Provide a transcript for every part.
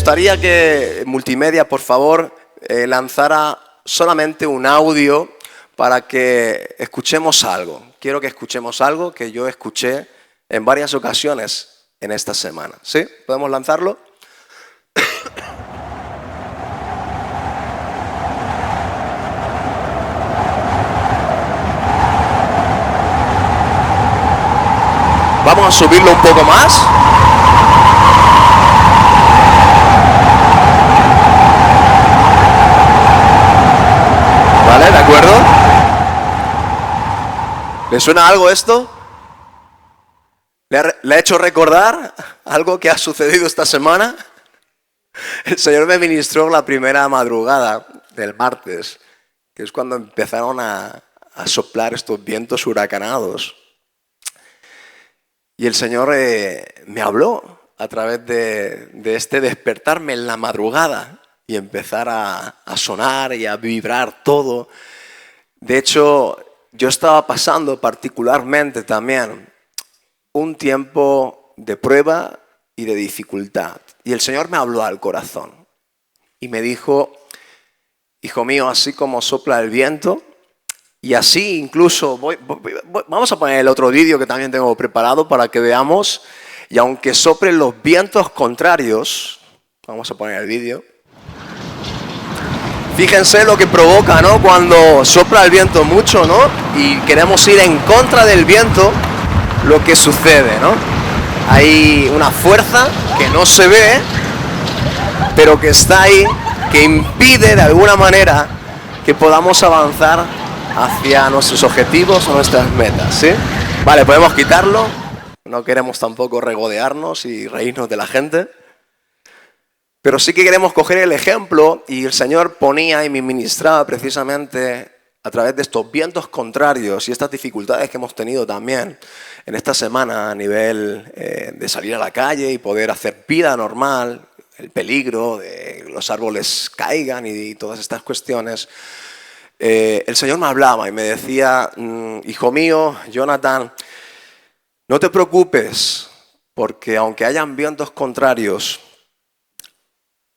gustaría que Multimedia, por favor, lanzara solamente un audio para que escuchemos algo. Quiero que escuchemos algo que yo escuché en varias ocasiones en esta semana. ¿Sí? ¿Podemos lanzarlo? Vamos a subirlo un poco más. ¿Vale? ¿De acuerdo? ¿Le suena algo esto? ¿Le ha hecho recordar algo que ha sucedido esta semana? El Señor me ministró la primera madrugada del martes, que es cuando empezaron a soplar estos vientos huracanados. Y el Señor me habló a través de este despertarme en la madrugada y empezar a sonar y a vibrar todo. De hecho, yo estaba pasando particularmente también un tiempo de prueba y de dificultad. Y el Señor me habló al corazón y me dijo, hijo mío, así como sopla el viento, y así incluso, vamos a poner el otro vídeo que también tengo preparado para que veamos, y aunque soplen los vientos contrarios, vamos a poner el vídeo. Fíjense lo que provoca, ¿no? Cuando sopla el viento mucho, ¿no? Y queremos ir en contra del viento, lo que sucede, ¿no? Hay una fuerza que no se ve, pero que está ahí, que impide de alguna manera que podamos avanzar hacia nuestros objetivos o nuestras metas, ¿sí? Vale, podemos quitarlo. No queremos tampoco regodearnos y reírnos de la gente. Pero sí que queremos coger el ejemplo, y el Señor ponía y me ministraba precisamente a través de estos vientos contrarios y estas dificultades que hemos tenido también en esta semana a nivel de salir a la calle y poder hacer vida normal, el peligro de que los árboles caigan y todas estas cuestiones. El Señor me hablaba y me decía, hijo mío, Jonathan, no te preocupes, porque aunque hayan vientos contrarios,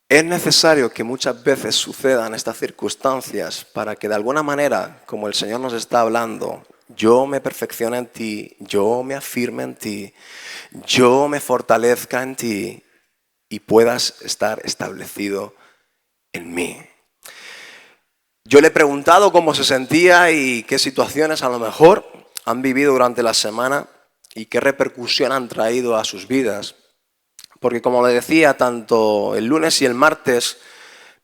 es necesario que muchas veces sucedan estas circunstancias para que de alguna manera, como el Señor nos está hablando, yo me perfeccione en ti, yo me afirme en ti, yo me fortalezca en ti y puedas estar establecido en mí. Yo le he preguntado cómo se sentía y qué situaciones a lo mejor han vivido durante la semana y qué repercusión han traído a sus vidas. Porque como le decía, tanto el lunes y el martes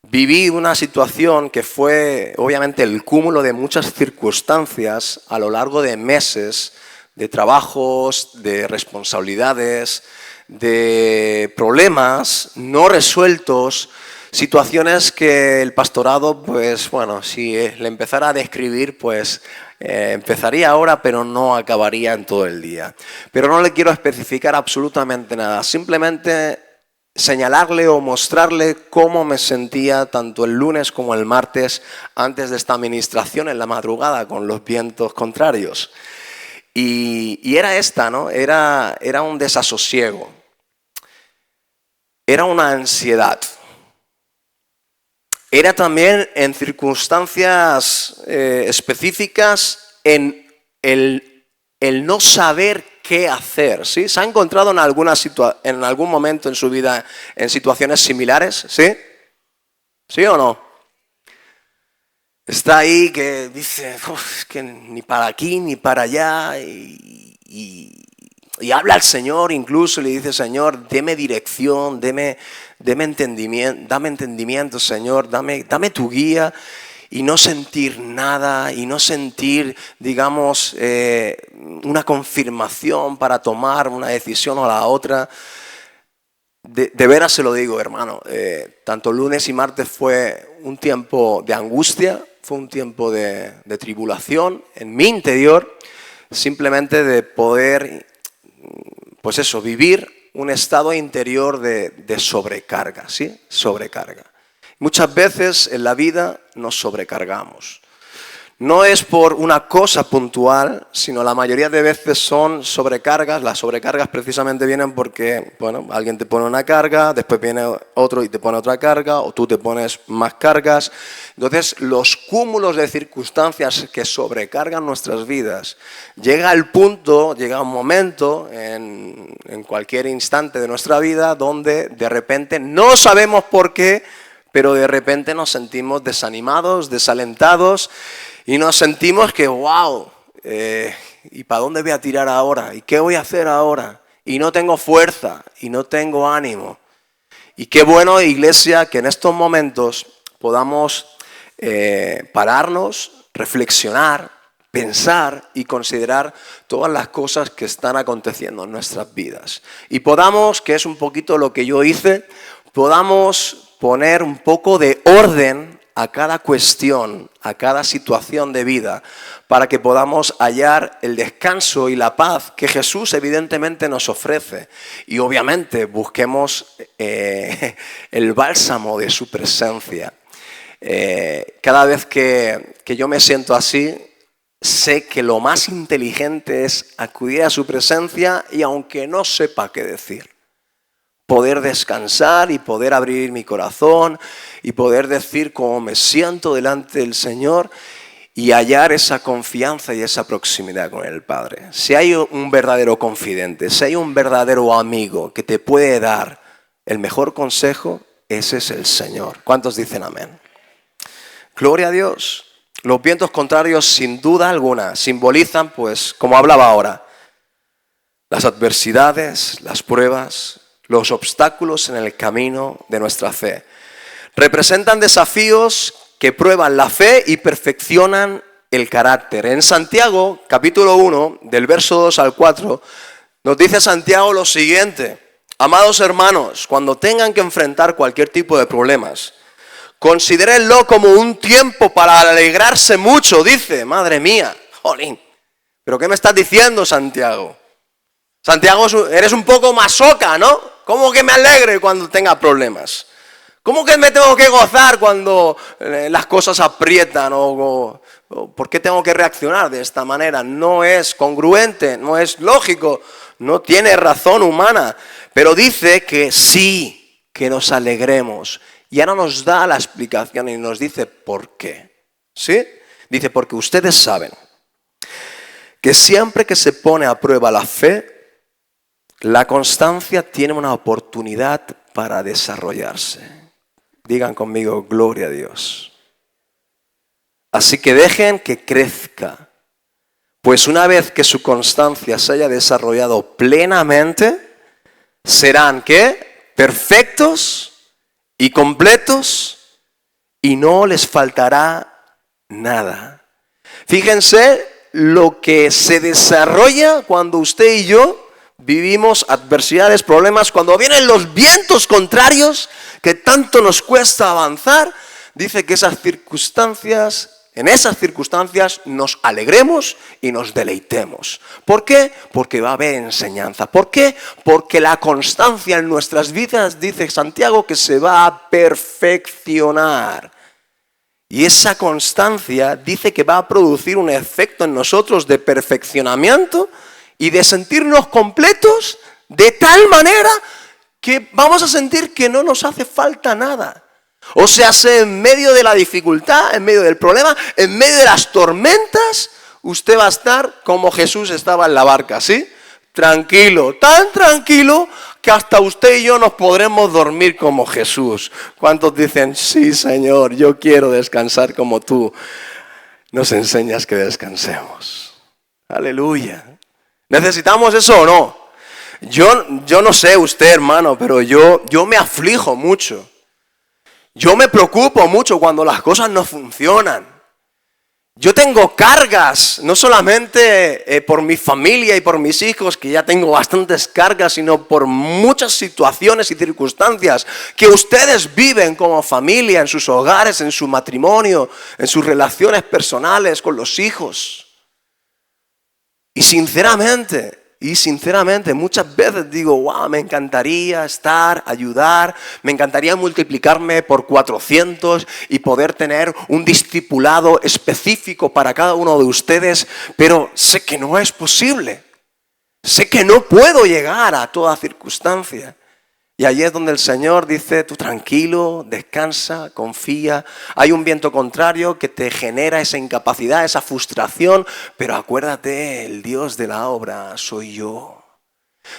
viví una situación que fue obviamente el cúmulo de muchas circunstancias a lo largo de meses, de trabajos, de responsabilidades, de problemas no resueltos, situaciones que el pastorado, pues bueno, si le empezara a describir, pues empezaría ahora, pero no acabaría en todo el día. Pero no le quiero especificar absolutamente nada, simplemente señalarle o mostrarle cómo me sentía tanto el lunes como el martes antes de esta administración en la madrugada con los vientos contrarios. Y era esta, ¿no? Era un desasosiego, era una ansiedad. Era también en circunstancias específicas en el no saber qué hacer, ¿sí? ¿Se ha encontrado en algún momento en su vida en situaciones similares? ¿Sí? ¿Sí o no? Está ahí que dice, es que ni para aquí ni para allá y habla al Señor incluso y le dice, Señor, deme dirección, dame entendimiento, Señor, dame tu guía y no sentir nada y no sentir, digamos, una confirmación para tomar una decisión o la otra. De veras se lo digo, hermano, tanto lunes y martes fue un tiempo de angustia, fue un tiempo de tribulación en mi interior, simplemente de poder, pues eso, vivir un estado interior de sobrecarga, ¿sí? Sobrecarga. Muchas veces en la vida nos sobrecargamos. no es por una cosa puntual, sino la mayoría de veces son sobrecargas. Las sobrecargas precisamente vienen porque, bueno, alguien te pone una carga, después viene otro y te pone otra carga, o tú te pones más cargas. Entonces, los cúmulos de circunstancias que sobrecargan nuestras vidas, llega un momento en cualquier instante de nuestra vida donde de repente no sabemos por qué, pero de repente nos sentimos desanimados, desalentados y nos sentimos que, wow, ¿y para dónde voy a tirar ahora? ¿Y qué voy a hacer ahora? Y no tengo fuerza y no tengo ánimo. Y qué bueno, iglesia, que en estos momentos podamos pararnos, reflexionar, pensar y considerar todas las cosas que están aconteciendo en nuestras vidas. Y podamos, que es un poquito lo que yo hice, podamos poner un poco de orden a cada cuestión, a cada situación de vida, para que podamos hallar el descanso y la paz que Jesús evidentemente nos ofrece. Y obviamente busquemos el bálsamo de su presencia. Cada vez que yo me siento así, sé que lo más inteligente es acudir a su presencia y aunque no sepa qué decir, poder descansar y poder abrir mi corazón y poder decir cómo me siento delante del Señor y hallar esa confianza y esa proximidad con el Padre. Si hay un verdadero confidente, si hay un verdadero amigo que te puede dar el mejor consejo, ese es el Señor. ¿Cuántos dicen amén? Gloria a Dios. Los vientos contrarios, sin duda alguna, simbolizan, pues, como hablaba ahora, las adversidades, las pruebas, los obstáculos en el camino de nuestra fe. Representan desafíos que prueban la fe y perfeccionan el carácter. En Santiago, capítulo 1, del verso 2 al 4, nos dice Santiago lo siguiente: amados hermanos, cuando tengan que enfrentar cualquier tipo de problemas, considérenlo como un tiempo para alegrarse mucho. Dice, madre mía, jolín, ¿pero qué me estás diciendo, Santiago? Santiago, eres un poco masoca, ¿no? ¿Cómo que me alegre cuando tenga problemas? ¿Cómo que me tengo que gozar cuando las cosas aprietan? ¿O por qué tengo que reaccionar de esta manera? No es congruente, no es lógico, no tiene razón humana. Pero dice que sí, que nos alegremos. Y ahora nos da la explicación y nos dice por qué. ¿Sí? Dice, porque ustedes saben que siempre que se pone a prueba la fe, la constancia tiene una oportunidad para desarrollarse. Digan conmigo, gloria a Dios. Así que dejen que crezca, pues una vez que su constancia se haya desarrollado plenamente, serán, ¿qué? Perfectos y completos y no les faltará nada. Fíjense lo que se desarrolla cuando usted y yo vivimos adversidades, problemas, cuando vienen los vientos contrarios que tanto nos cuesta avanzar. Dice que en esas circunstancias nos alegremos y nos deleitemos. ¿Por qué? Porque va a haber enseñanza. ¿Por qué? Porque la constancia en nuestras vidas, dice Santiago, que se va a perfeccionar. Y esa constancia dice que va a producir un efecto en nosotros de perfeccionamiento y de sentirnos completos de tal manera que vamos a sentir que no nos hace falta nada. O sea, en medio de la dificultad, en medio del problema, en medio de las tormentas, usted va a estar como Jesús estaba en la barca, ¿sí? Tranquilo, tan tranquilo que hasta usted y yo nos podremos dormir como Jesús. ¿Cuántos dicen, sí, Señor, yo quiero descansar como tú nos enseñas que descansemos? Aleluya. ¿Necesitamos eso o no? Yo no sé usted, hermano, pero yo me aflijo mucho. Yo me preocupo mucho cuando las cosas no funcionan. Yo tengo cargas, no solamente por mi familia y por mis hijos, que ya tengo bastantes cargas, sino por muchas situaciones y circunstancias que ustedes viven como familia, en sus hogares, en su matrimonio, en sus relaciones personales con los hijos. Y sinceramente, Y sinceramente muchas veces digo, wow, me encantaría estar, ayudar, me encantaría multiplicarme por 400 y poder tener un discipulado específico para cada uno de ustedes, pero sé que no es posible. Sé que no puedo llegar a toda circunstancia. Y allí es donde el Señor dice, tú tranquilo, descansa, confía. Hay un viento contrario que te genera esa incapacidad, esa frustración, pero acuérdate, el Dios de la obra soy yo.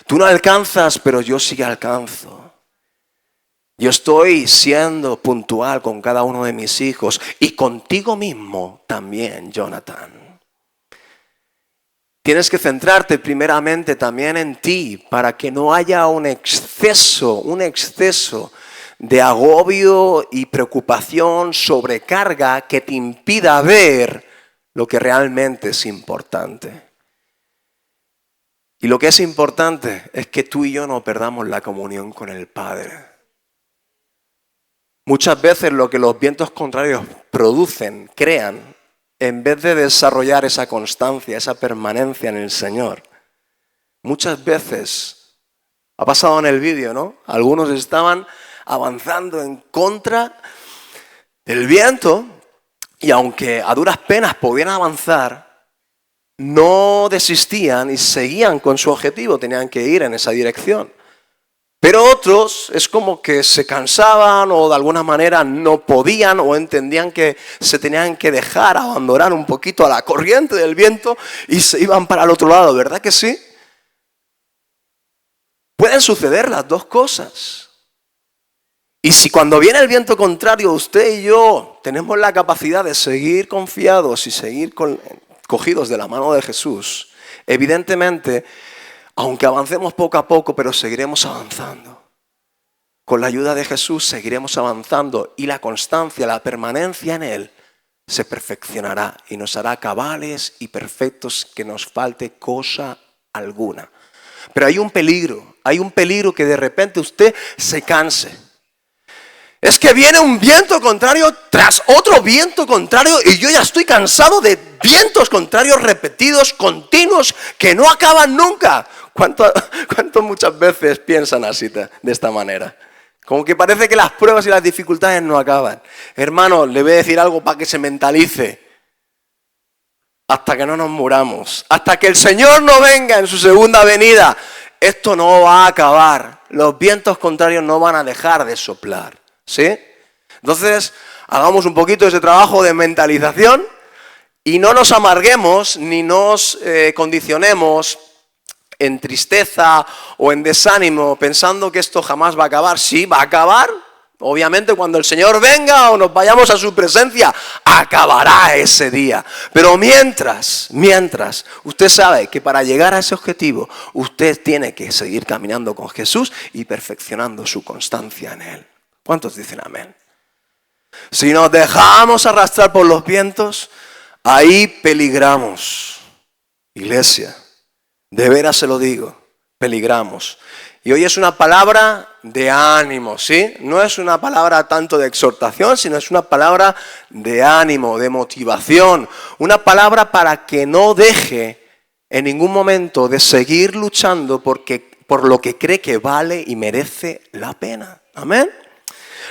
Tú no alcanzas, pero yo sí alcanzo. Yo estoy siendo puntual con cada uno de mis hijos y contigo mismo también, Jonathan. Tienes que centrarte primeramente también en ti para que no haya un exceso de agobio y preocupación, sobrecarga que te impida ver lo que realmente es importante. Y lo que es importante es que tú y yo no perdamos la comunión con el Padre. Muchas veces lo que los vientos contrarios producen, crean, en vez de desarrollar esa constancia, esa permanencia en el Señor, muchas veces, ha pasado en el vídeo, ¿no? Algunos estaban avanzando en contra del viento y aunque a duras penas podían avanzar, no desistían y seguían con su objetivo, tenían que ir en esa dirección. Pero otros es como que se cansaban o de alguna manera no podían o entendían que se tenían que dejar abandonar un poquito a la corriente del viento y se iban para el otro lado, ¿verdad que sí? Pueden suceder las dos cosas. Y si cuando viene el viento contrario usted y yo tenemos la capacidad de seguir confiados y seguir cogidos de la mano de Jesús, evidentemente, aunque avancemos poco a poco, pero seguiremos avanzando. Con la ayuda de Jesús seguiremos avanzando y la constancia, la permanencia en Él se perfeccionará y nos hará cabales y perfectos que nos falte cosa alguna. Pero hay un peligro que de repente usted se canse. Es que viene un viento contrario tras otro viento contrario y yo ya estoy cansado de vientos contrarios repetidos, continuos, que no acaban nunca. ¿Cuánto muchas veces piensan así de esta manera? Como que parece que las pruebas y las dificultades no acaban. Hermano, le voy a decir algo para que se mentalice. Hasta que no nos muramos, hasta que el Señor no venga en su segunda venida, esto no va a acabar. Los vientos contrarios no van a dejar de soplar. ¿Sí? Entonces, hagamos un poquito ese trabajo de mentalización y no nos amarguemos ni nos condicionemos en tristeza o en desánimo pensando que esto jamás va a acabar. Sí, va a acabar. Obviamente cuando el Señor venga o nos vayamos a su presencia, acabará ese día. Pero mientras, usted sabe que para llegar a ese objetivo, usted tiene que seguir caminando con Jesús y perfeccionando su constancia en Él. ¿Cuántos dicen amén? Si nos dejamos arrastrar por los vientos, ahí peligramos. Iglesia, de veras se lo digo, peligramos. Y hoy es una palabra de ánimo, ¿sí? No es una palabra tanto de exhortación, sino es una palabra de ánimo, de motivación. Una palabra para que no deje en ningún momento de seguir luchando por lo que cree que vale y merece la pena. Amén.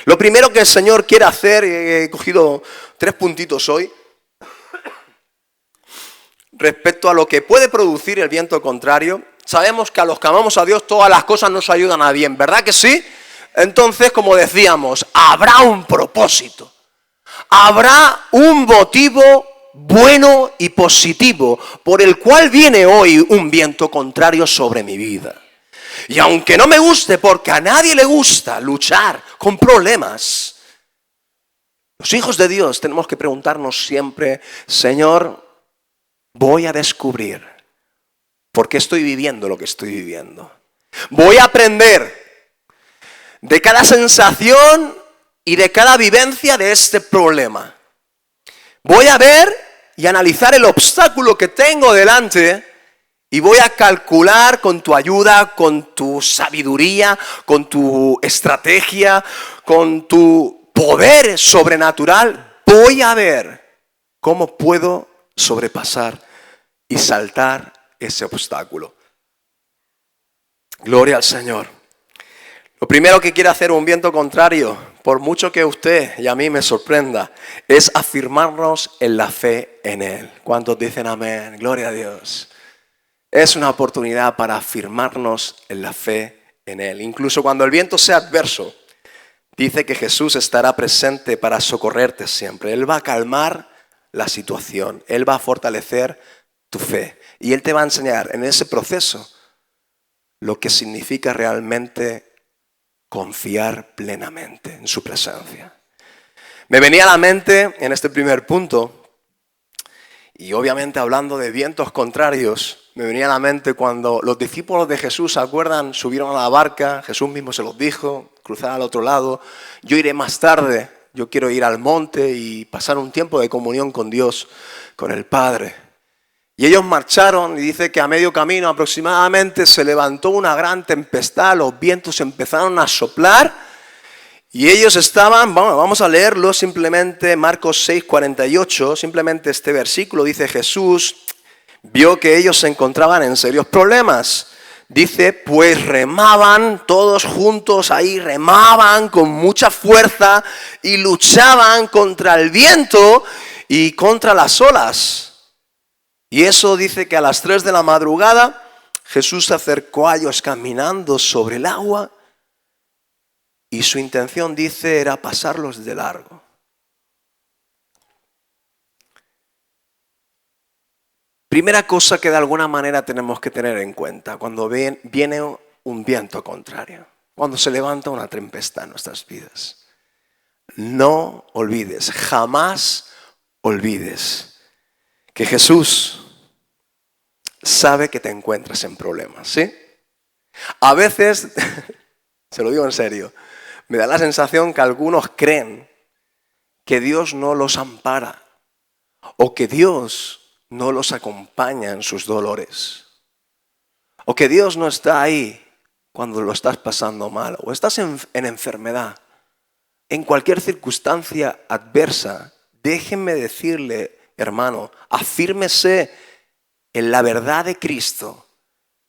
Lo primero que el Señor quiere hacer, he cogido 3 puntitos hoy, respecto a lo que puede producir el viento contrario. Sabemos que a los que amamos a Dios todas las cosas nos ayudan a bien, ¿verdad que sí? Entonces, como decíamos, habrá un propósito, habrá un motivo bueno y positivo por el cual viene hoy un viento contrario sobre mi vida. Y aunque no me guste, porque a nadie le gusta luchar con problemas, los hijos de Dios tenemos que preguntarnos siempre, Señor, voy a descubrir por qué estoy viviendo lo que estoy viviendo. Voy a aprender de cada sensación y de cada vivencia de este problema. Voy a ver y analizar el obstáculo que tengo delante y voy a calcular con tu ayuda, con tu sabiduría, con tu estrategia, con tu poder sobrenatural. Voy a ver cómo puedo sobrepasar y saltar ese obstáculo. Gloria al Señor. Lo primero que quiere hacer un viento contrario, por mucho que usted y a mí me sorprenda, es afirmarnos en la fe en Él. ¿Cuántos dicen amén? Gloria a Dios. Es una oportunidad para afirmarnos en la fe en Él. Incluso cuando el viento sea adverso, dice que Jesús estará presente para socorrerte siempre. Él va a calmar la situación. Él va a fortalecer tu fe. Y Él te va a enseñar en ese proceso lo que significa realmente confiar plenamente en su presencia. Me venía a la mente en este primer punto, y obviamente hablando de vientos contrarios, me venía a la mente cuando los discípulos de Jesús, ¿se acuerdan? Subieron a la barca, Jesús mismo se los dijo, cruzar al otro lado. Yo iré más tarde, yo quiero ir al monte y pasar un tiempo de comunión con Dios, con el Padre. Y ellos marcharon y dice que a medio camino aproximadamente se levantó una gran tempestad, los vientos empezaron a soplar. Y ellos estaban, vamos a leerlo simplemente, Marcos 6:48, simplemente este versículo, dice Jesús, vio que ellos se encontraban en serios problemas. Dice, pues remaban todos juntos ahí, remaban con mucha fuerza y luchaban contra el viento y contra las olas. Y eso dice que a las 3 de la madrugada Jesús se acercó a ellos caminando sobre el agua. Y su intención, dice, era pasarlos de largo. Primera cosa que de alguna manera tenemos que tener en cuenta cuando viene un viento contrario, cuando se levanta una tempestad en nuestras vidas. No olvides, jamás olvides que Jesús sabe que te encuentras en problemas, ¿sí? A veces, se lo digo en serio, me da la sensación que algunos creen que Dios no los ampara o que Dios no los acompaña en sus dolores o que Dios no está ahí cuando lo estás pasando mal o estás en enfermedad. En cualquier circunstancia adversa, déjenme decirle, hermano, afírmese en la verdad de Cristo,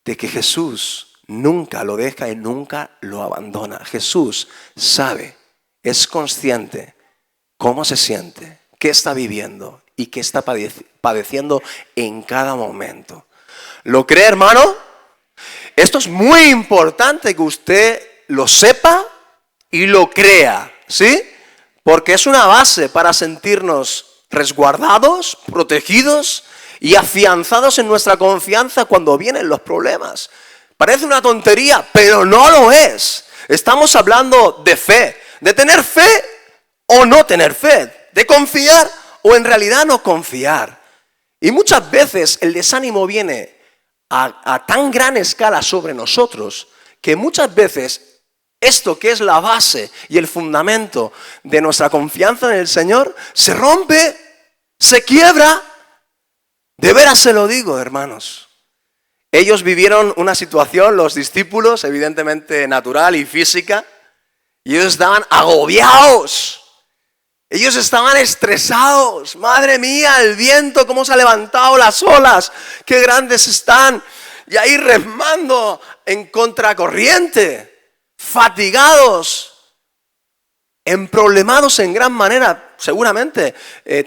de que Jesús nunca lo deja y nunca lo abandona. Jesús sabe, es consciente cómo se siente, qué está viviendo y qué está padeciendo en cada momento. ¿Lo cree, hermano? Esto es muy importante que usted lo sepa y lo crea, ¿sí? Porque es una base para sentirnos resguardados, protegidos y afianzados en nuestra confianza cuando vienen los problemas. Parece una tontería, pero no lo es. Estamos hablando de fe, de tener fe o no tener fe, de confiar o en realidad no confiar. Y muchas veces el desánimo viene a tan gran escala sobre nosotros que muchas veces esto que es la base y el fundamento de nuestra confianza en el Señor se rompe, se quiebra. De veras se lo digo, hermanos. Ellos vivieron una situación, los discípulos, evidentemente natural y física, y ellos estaban agobiados, ellos estaban estresados. Madre mía, el viento, cómo se ha levantado, las olas, qué grandes están, y ahí remando en contracorriente, fatigados, emproblemados en gran manera, seguramente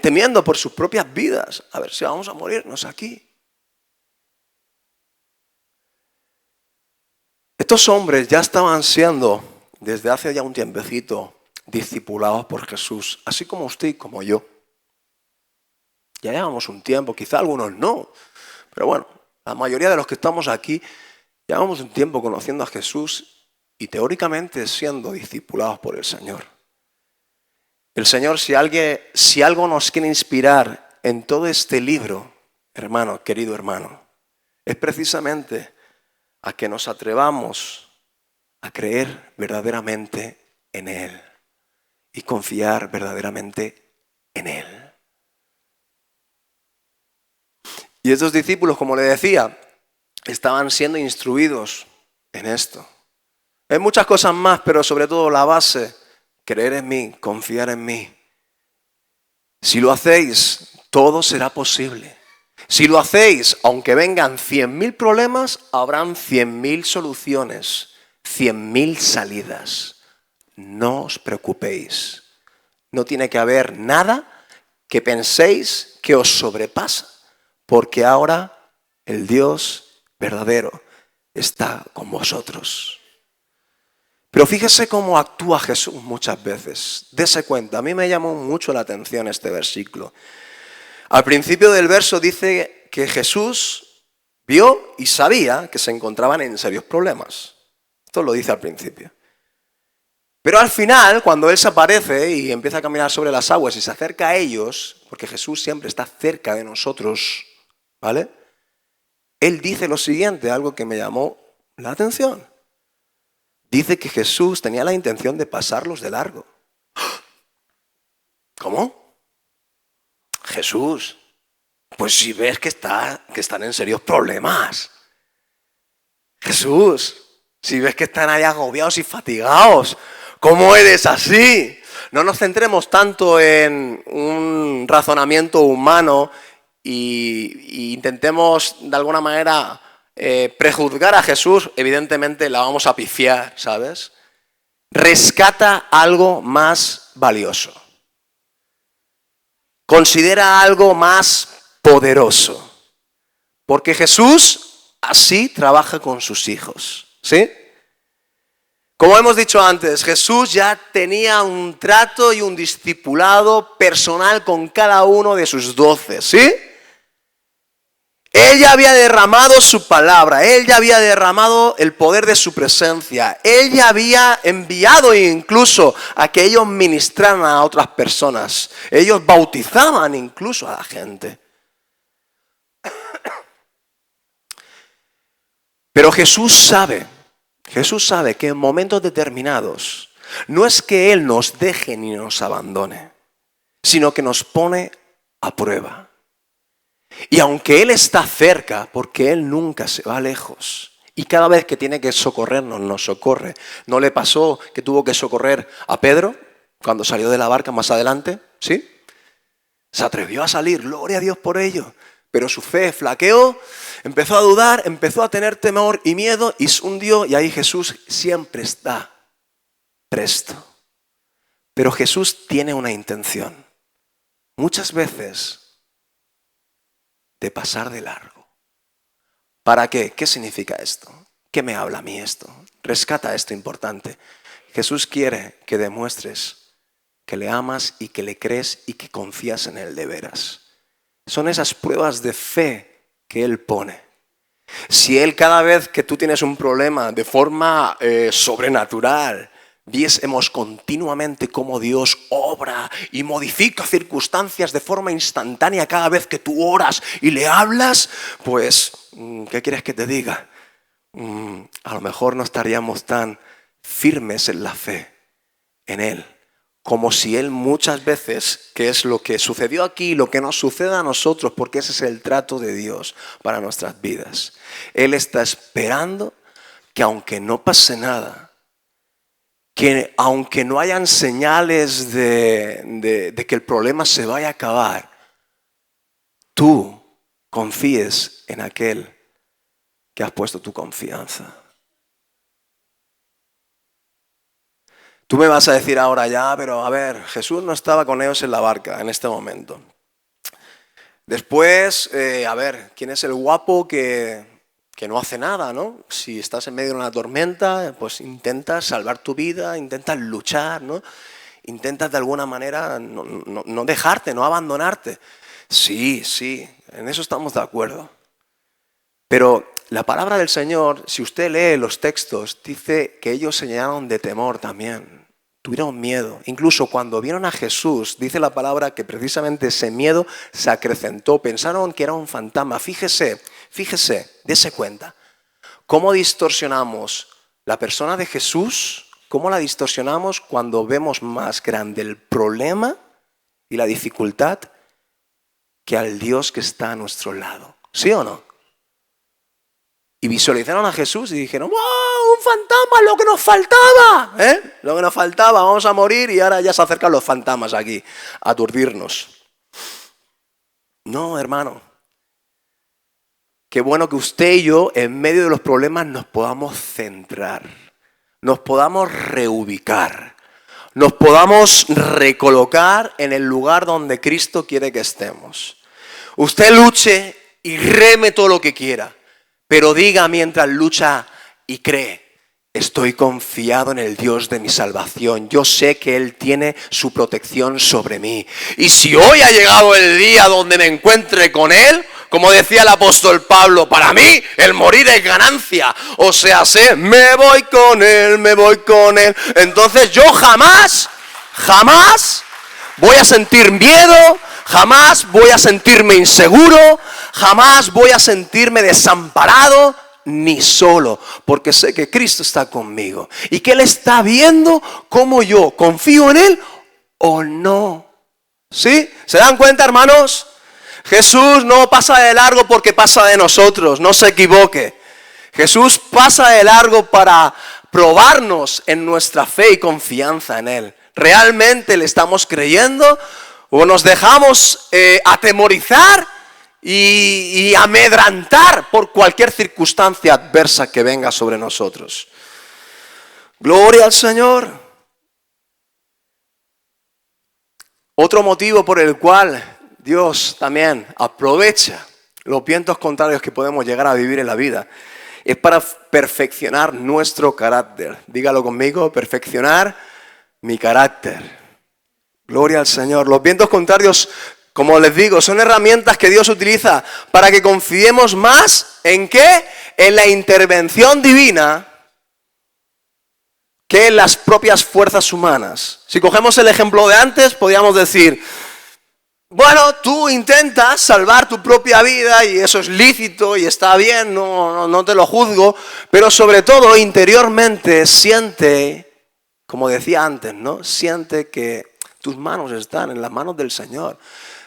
temiendo por sus propias vidas. A ver si vamos a morirnos aquí. Estos hombres ya estaban siendo, desde hace ya un tiempecito, discipulados por Jesús, así como usted y como yo. Ya llevamos un tiempo, quizá algunos no, pero bueno, la mayoría de los que estamos aquí, llevamos un tiempo conociendo a Jesús y teóricamente siendo discipulados por el Señor. El Señor, si algo nos quiere inspirar en todo este libro, hermano, querido hermano, es precisamente a que nos atrevamos a creer verdaderamente en Él y confiar verdaderamente en Él. Y estos discípulos, como le decía, estaban siendo instruidos en esto. Hay muchas cosas más, pero sobre todo la base, creer en mí, confiar en mí. Si lo hacéis, todo será posible. Si lo hacéis, aunque vengan 100.000 problemas, habrán 100.000 soluciones, 100.000 salidas. No os preocupéis. No tiene que haber nada que penséis que os sobrepasa, porque ahora el Dios verdadero está con vosotros. Pero fíjese cómo actúa Jesús muchas veces. Dese cuenta, a mí me llamó mucho la atención este versículo. Al principio del verso dice que Jesús vio y sabía que se encontraban en serios problemas. Esto lo dice al principio. Pero al final, cuando Él se aparece y empieza a caminar sobre las aguas y se acerca a ellos, porque Jesús siempre está cerca de nosotros, ¿vale? Él dice lo siguiente, algo que me llamó la atención. Dice que Jesús tenía la intención de pasarlos de largo. ¿Cómo? Jesús, pues si ves que están en serios problemas. Jesús, si ves que están ahí agobiados y fatigados, ¿cómo eres así? No nos centremos tanto en un razonamiento humano y intentemos de alguna manera prejuzgar a Jesús. Evidentemente la vamos a pifiar, ¿sabes? Rescata algo más valioso. Considera algo más poderoso. Porque Jesús así trabaja con sus hijos, ¿sí? Como hemos dicho antes, Jesús ya tenía un trato y un discipulado personal con cada uno de sus 12, ¿sí? Él ya había derramado su palabra, Él ya había derramado el poder de su presencia, Él ya había enviado incluso a que ellos ministraran a otras personas, ellos bautizaban incluso a la gente. Pero Jesús sabe que en momentos determinados no es que Él nos deje ni nos abandone, sino que nos pone a prueba. Y aunque Él está cerca, porque Él nunca se va lejos, y cada vez que tiene que socorrernos, nos socorre. ¿No le pasó que tuvo que socorrer a Pedro cuando salió de la barca más adelante? ¿Sí? Se atrevió a salir, gloria a Dios por ello. Pero su fe flaqueó, empezó a dudar, empezó a tener temor y miedo y se hundió. Y ahí Jesús siempre está presto. Pero Jesús tiene una intención. Muchas veces de pasar de largo. ¿Para qué? ¿Qué significa esto? ¿Qué me habla a mí esto? Rescata esto importante. Jesús quiere que demuestres que le amas y que le crees y que confías en Él de veras. Son esas pruebas de fe que Él pone. Si Él cada vez que tú tienes un problema de forma sobrenatural, viésemos continuamente cómo Dios obra y modifica circunstancias de forma instantánea cada vez que tú oras y le hablas, pues, ¿qué quieres que te diga? A lo mejor no estaríamos tan firmes en la fe, en Él, como si Él muchas veces, que es lo que sucedió aquí, lo que nos sucede a nosotros, porque ese es el trato de Dios para nuestras vidas. Él está esperando que aunque no pase nada, que aunque no hayan señales de que el problema se vaya a acabar, tú confíes en aquel que has puesto tu confianza. Tú me vas a decir ahora ya, pero a ver, Jesús no estaba con ellos en la barca en este momento. Después, a ver, ¿quién es el guapo que no hace nada, ¿no? Si estás en medio de una tormenta, pues intentas salvar tu vida, intentas luchar, ¿no? Intentas de alguna manera no dejarte, no abandonarte. Sí, en eso estamos de acuerdo. Pero la palabra del Señor, si usted lee los textos, dice que ellos se llenaron de temor también. Tuvieron miedo. Incluso cuando vieron a Jesús, dice la palabra que precisamente ese miedo se acrecentó. Pensaron que era un fantasma. Fíjese, dése cuenta. ¿Cómo distorsionamos la persona de Jesús? ¿Cómo la distorsionamos cuando vemos más grande el problema y la dificultad que al Dios que está a nuestro lado? ¿Sí o no? Y visualizaron a Jesús y dijeron, ¡wow! ¡Un fantasma! ¡Lo que nos faltaba! Lo que nos faltaba, vamos a morir y ahora ya se acercan los fantasmas aquí a aturdirnos. No, hermano. qué bueno que usted y yo, en medio de los problemas, nos podamos centrar, nos podamos reubicar, nos podamos recolocar en el lugar donde Cristo quiere que estemos. Usted luche y reme todo lo que quiera, pero diga mientras lucha y cree: estoy confiado en el Dios de mi salvación. Yo sé que Él tiene su protección sobre mí. Y si hoy ha llegado el día donde me encuentre con Él, como decía el apóstol Pablo, para mí el morir es ganancia. O sea, me voy con Él, me voy con Él. Entonces yo jamás voy a sentir miedo, jamás voy a sentirme inseguro, jamás voy a sentirme desamparado, ni solo, porque sé que Cristo está conmigo y que Él está viendo cómo yo confío en Él o no. ¿Sí? ¿Se dan cuenta, hermanos? Jesús no pasa de largo porque pasa de nosotros, no se equivoque. Jesús pasa de largo para probarnos en nuestra fe y confianza en Él. ¿Realmente le estamos creyendo o nos dejamos atemorizar y amedrantar por cualquier circunstancia adversa que venga sobre nosotros? Gloria al Señor. Otro motivo por el cual Dios también aprovecha los vientos contrarios que podemos llegar a vivir en la vida es para perfeccionar nuestro carácter. Dígalo conmigo: perfeccionar mi carácter. Gloria al Señor. Los vientos contrarios, como les digo, son herramientas que Dios utiliza para que confiemos más ¿en qué? En la intervención divina que en las propias fuerzas humanas. Si cogemos el ejemplo de antes, podríamos decir: bueno, tú intentas salvar tu propia vida y eso es lícito y está bien, no te lo juzgo, pero sobre todo interiormente siente, como decía antes, ¿no? Siente que tus manos están en las manos del Señor.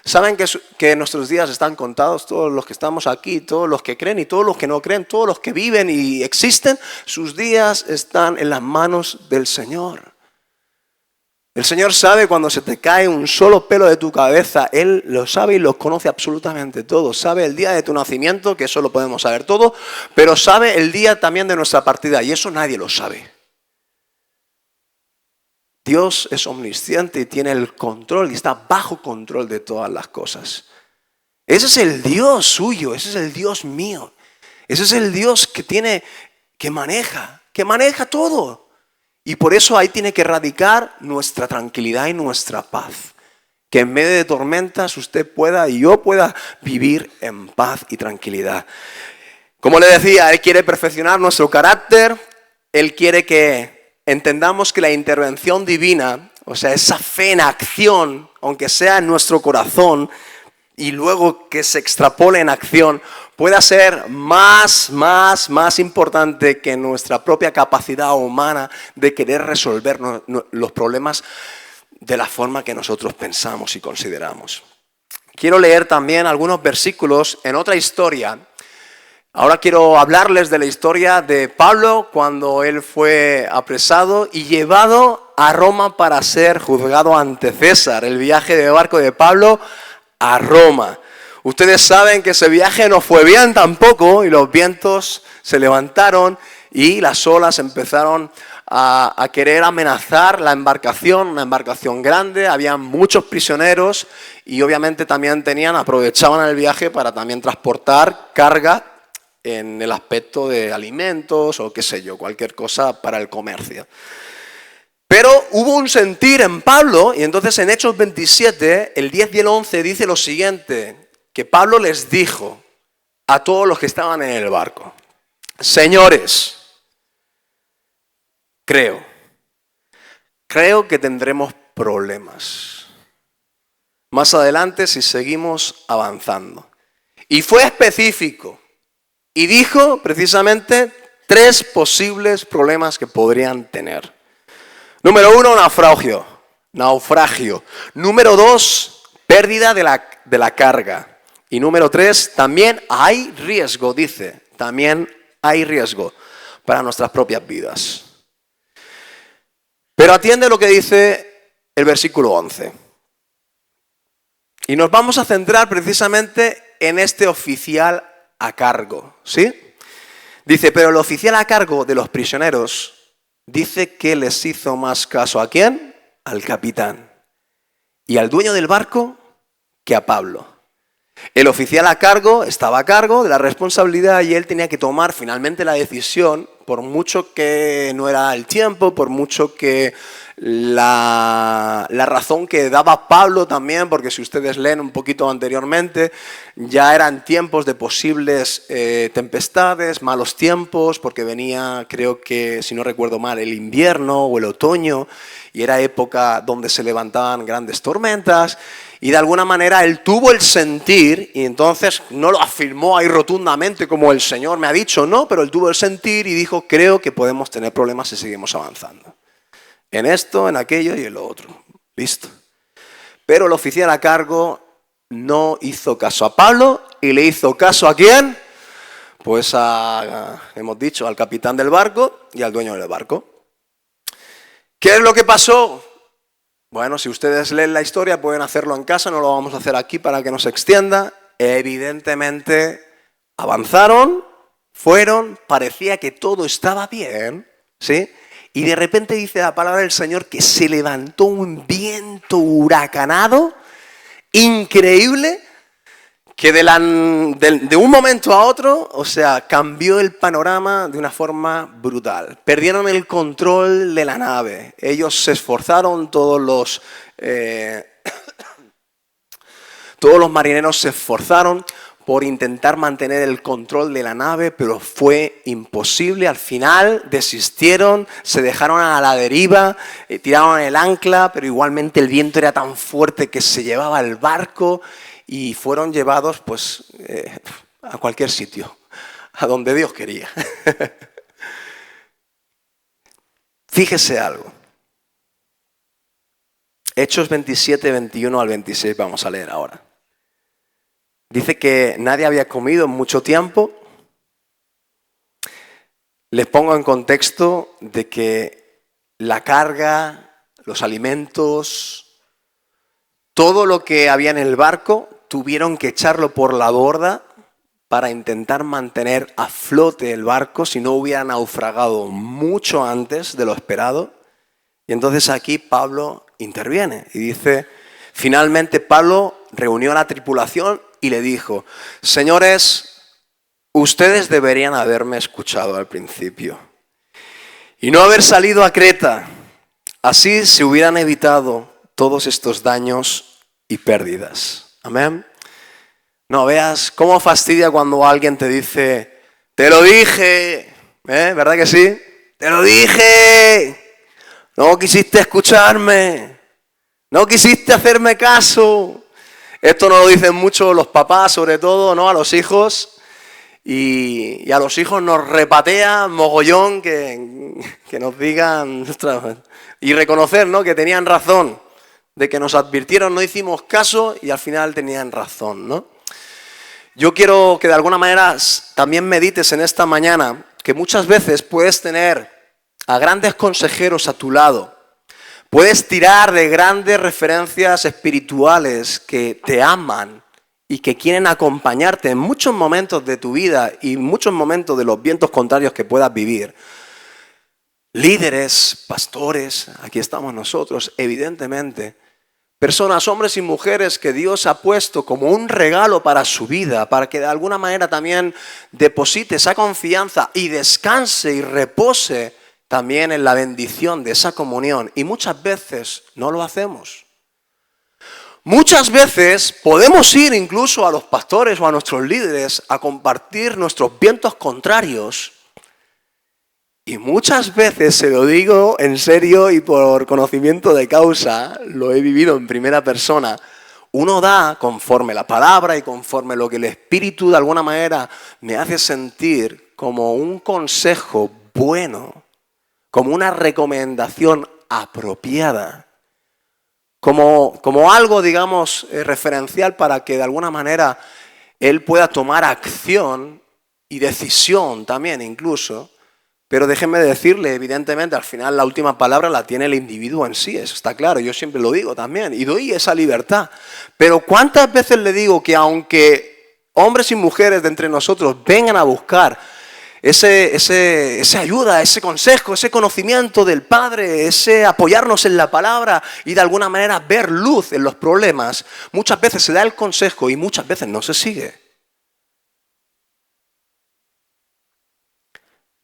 Saben que nuestros días están contados, todos los que estamos aquí, todos los que creen y todos los que no creen, todos los que viven y existen, sus días están en las manos del Señor. El Señor sabe cuando se te cae un solo pelo de tu cabeza. Él lo sabe y lo conoce absolutamente todo. Sabe el día de tu nacimiento, que eso lo podemos saber todo, pero sabe el día también de nuestra partida y eso nadie lo sabe. Dios es omnisciente y tiene el control y está bajo control de todas las cosas. Ese es el Dios suyo, ese es el Dios mío. Ese es el Dios que maneja todo. Y por eso ahí tiene que radicar nuestra tranquilidad y nuestra paz. Que en medio de tormentas usted pueda y yo pueda vivir en paz y tranquilidad. Como le decía, Él quiere perfeccionar nuestro carácter. Él quiere que entendamos que la intervención divina, o sea, esa fe en acción, aunque sea en nuestro corazón, y luego que se extrapole en acción, pueda ser más importante que nuestra propia capacidad humana de querer resolver los problemas de la forma que nosotros pensamos y consideramos. Quiero leer también algunos versículos en otra historia. Ahora quiero hablarles de la historia de Pablo cuando él fue apresado y llevado a Roma para ser juzgado ante César. El viaje de barco de Pablo a Roma. Ustedes saben que ese viaje no fue bien tampoco y los vientos se levantaron y las olas empezaron a querer amenazar la embarcación, una embarcación grande, había muchos prisioneros y obviamente también aprovechaban el viaje para también transportar carga en el aspecto de alimentos o qué sé yo, cualquier cosa para el comercio. Pero hubo un sentir en Pablo y entonces en Hechos 27, el 10 y el 11 dice lo siguiente, que Pablo les dijo a todos los que estaban en el barco: señores, creo que tendremos problemas más adelante si seguimos avanzando. Y fue específico y dijo precisamente 3 posibles problemas que podrían tener. Número 1, naufragio. Número 2, pérdida de la carga. Y número 3, también hay riesgo, dice. También hay riesgo para nuestras propias vidas. Pero atiende lo que dice el versículo 11. Y nos vamos a centrar precisamente en este oficial a cargo, ¿sí? Dice, pero el oficial a cargo de los prisioneros dice que les hizo más caso ¿a quién? Al capitán. Y al dueño del barco que a Pablo. El oficial a cargo estaba a cargo de la responsabilidad y él tenía que tomar finalmente la decisión, por mucho que no era el tiempo, por mucho que la razón que daba Pablo también, porque si ustedes leen un poquito anteriormente, ya eran tiempos de posibles tempestades, malos tiempos, porque venía, creo que, si no recuerdo mal, el invierno o el otoño, y era época donde se levantaban grandes tormentas, y de alguna manera él tuvo el sentir, y entonces no lo afirmó ahí rotundamente como el Señor me ha dicho, no, pero él tuvo el sentir y dijo, creo que podemos tener problemas si seguimos avanzando. En esto, en aquello y en lo otro. Listo. Pero el oficial a cargo no hizo caso a Pablo y le hizo caso ¿a quién? Pues hemos dicho, al capitán del barco y al dueño del barco. ¿Qué es lo que pasó? Bueno, si ustedes leen la historia pueden hacerlo en casa, no lo vamos a hacer aquí para que no se extienda. Evidentemente avanzaron, fueron, parecía que todo estaba bien, ¿sí? Y de repente dice la palabra del Señor que se levantó un viento huracanado, increíble, que de un momento a otro, o sea, cambió el panorama de una forma brutal. Perdieron el control de la nave. Ellos se esforzaron, todos los marineros se esforzaron por intentar mantener el control de la nave, pero fue imposible. Al final desistieron, se dejaron a la deriva, tiraron el ancla, pero igualmente el viento era tan fuerte que se llevaba el barco y fueron llevados pues, a cualquier sitio, a donde Dios quería. Fíjese algo. Hechos 27, 21 al 26 vamos a leer ahora. Dice que nadie había comido en mucho tiempo. Les pongo en contexto de que la carga, los alimentos, todo lo que había en el barco, tuvieron que echarlo por la borda para intentar mantener a flote el barco, si no hubiera naufragado mucho antes de lo esperado. Y entonces aquí Pablo interviene y dice, finalmente Pablo reunió a la tripulación y le dijo, señores, ustedes deberían haberme escuchado al principio y no haber salido a Creta. Así se hubieran evitado todos estos daños y pérdidas. Amén. No veas cómo fastidia cuando alguien te dice, te lo dije, ¿verdad que sí? Te lo dije, no quisiste escucharme, no quisiste hacerme caso. Esto nos lo dicen mucho los papás, sobre todo, ¿no? A los hijos. Y a los hijos nos repatea mogollón que nos digan y reconocer, ¿no? Que tenían razón, de que nos advirtieron, no hicimos caso y al final tenían razón, ¿no? Yo quiero que de alguna manera también medites en esta mañana que muchas veces puedes tener a grandes consejeros a tu lado. Puedes tirar de grandes referencias espirituales que te aman y que quieren acompañarte en muchos momentos de tu vida y muchos momentos de los vientos contrarios que puedas vivir. Líderes, pastores, aquí estamos nosotros, evidentemente. Personas, hombres y mujeres que Dios ha puesto como un regalo para su vida, para que de alguna manera también deposite esa confianza y descanse y repose también en la bendición de esa comunión. Y muchas veces no lo hacemos. Muchas veces podemos ir incluso a los pastores o a nuestros líderes a compartir nuestros vientos contrarios. Y muchas veces, se lo digo en serio y por conocimiento de causa, lo he vivido en primera persona, uno da conforme la palabra y conforme lo que el Espíritu de alguna manera me hace sentir como un consejo bueno, como una recomendación apropiada, como algo, digamos, referencial para que de alguna manera él pueda tomar acción y decisión también incluso. Pero déjenme decirle, evidentemente, al final la última palabra la tiene el individuo en sí, eso está claro, yo siempre lo digo también, y doy esa libertad. Pero ¿cuántas veces le digo que aunque hombres y mujeres de entre nosotros vengan a buscar esa ayuda, ese consejo, ese conocimiento del Padre, ese apoyarnos en la palabra y de alguna manera ver luz en los problemas, muchas veces se da el consejo y muchas veces no se sigue.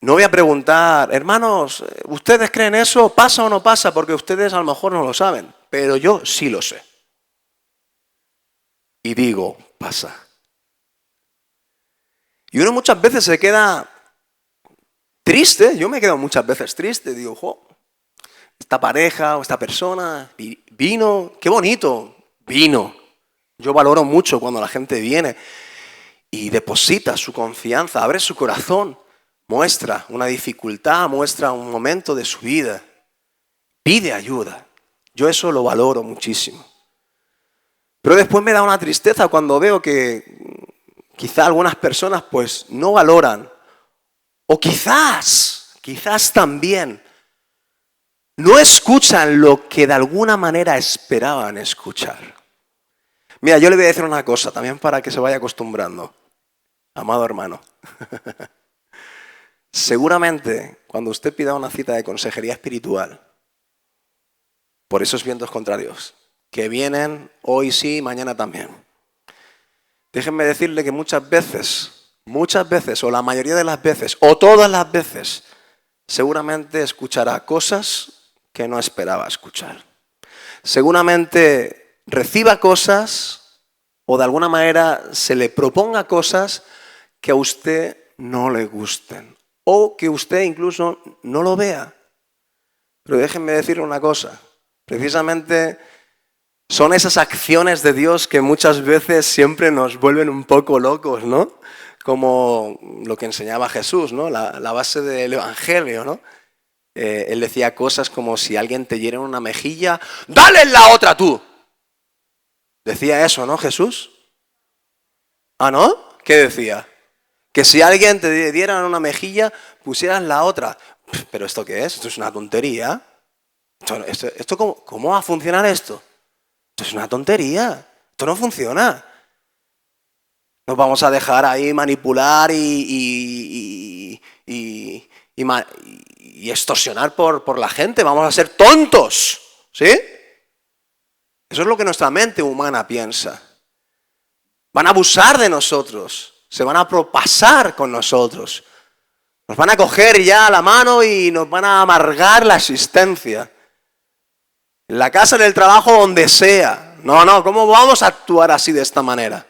No voy a preguntar, hermanos, ¿ustedes creen eso? ¿Pasa o no pasa? Porque ustedes a lo mejor no lo saben, pero yo sí lo sé. Y digo, pasa. Y uno muchas veces se queda triste, yo me he quedado muchas veces triste, digo, jo, esta pareja o esta persona vino, qué bonito, vino. Yo valoro mucho cuando la gente viene y deposita su confianza, abre su corazón, muestra una dificultad, muestra un momento de su vida, pide ayuda. Yo eso lo valoro muchísimo. Pero después me da una tristeza cuando veo que quizá algunas personas pues no valoran, o quizás también no escuchan lo que de alguna manera esperaban escuchar. Mira, yo le voy a decir una cosa también para que se vaya acostumbrando, amado hermano. Seguramente cuando usted pida una cita de consejería espiritual, por esos vientos contrarios, que vienen hoy sí, mañana también, déjenme decirle que muchas veces, o la mayoría de las veces, o todas las veces, seguramente escuchará cosas que no esperaba escuchar. Seguramente reciba cosas o de alguna manera se le proponga cosas que a usted no le gusten o que usted incluso no lo vea. Pero déjenme decirle una cosa, precisamente son esas acciones de Dios que muchas veces siempre nos vuelven un poco locos, ¿no? Como lo que enseñaba Jesús, ¿no? La base del Evangelio, ¿no? Él decía cosas como si alguien te hiere en una mejilla, ¡dale en la otra tú! Decía eso, ¿no, Jesús? ¿Ah, no? ¿Qué decía? Que si alguien te diera en una mejilla, pusieras la otra. ¿Pero esto qué es? Esto es una tontería. ¿Cómo va a funcionar esto? Esto es una tontería. Esto no funciona. Nos vamos a dejar ahí manipular y extorsionar por la gente. Vamos a ser tontos. ¿Sí? Eso es lo que nuestra mente humana piensa. Van a abusar de nosotros. Se van a propasar con nosotros. Nos van a coger ya la mano y nos van a amargar la existencia. En la casa, en el trabajo, donde sea. No, ¿cómo vamos a actuar así de esta manera?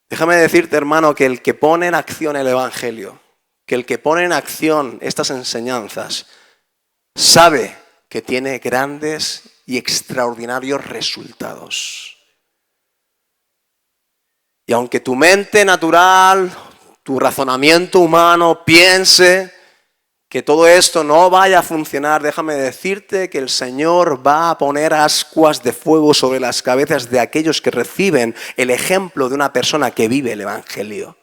Déjame decirte, hermano, que el que pone en acción el Evangelio, que el que pone en acción estas enseñanzas, sabe que tiene grandes y extraordinarios resultados. Y aunque tu mente natural, tu razonamiento humano piense que todo esto no vaya a funcionar, déjame decirte que el Señor va a poner ascuas de fuego sobre las cabezas de aquellos que reciben el ejemplo de una persona que vive el Evangelio.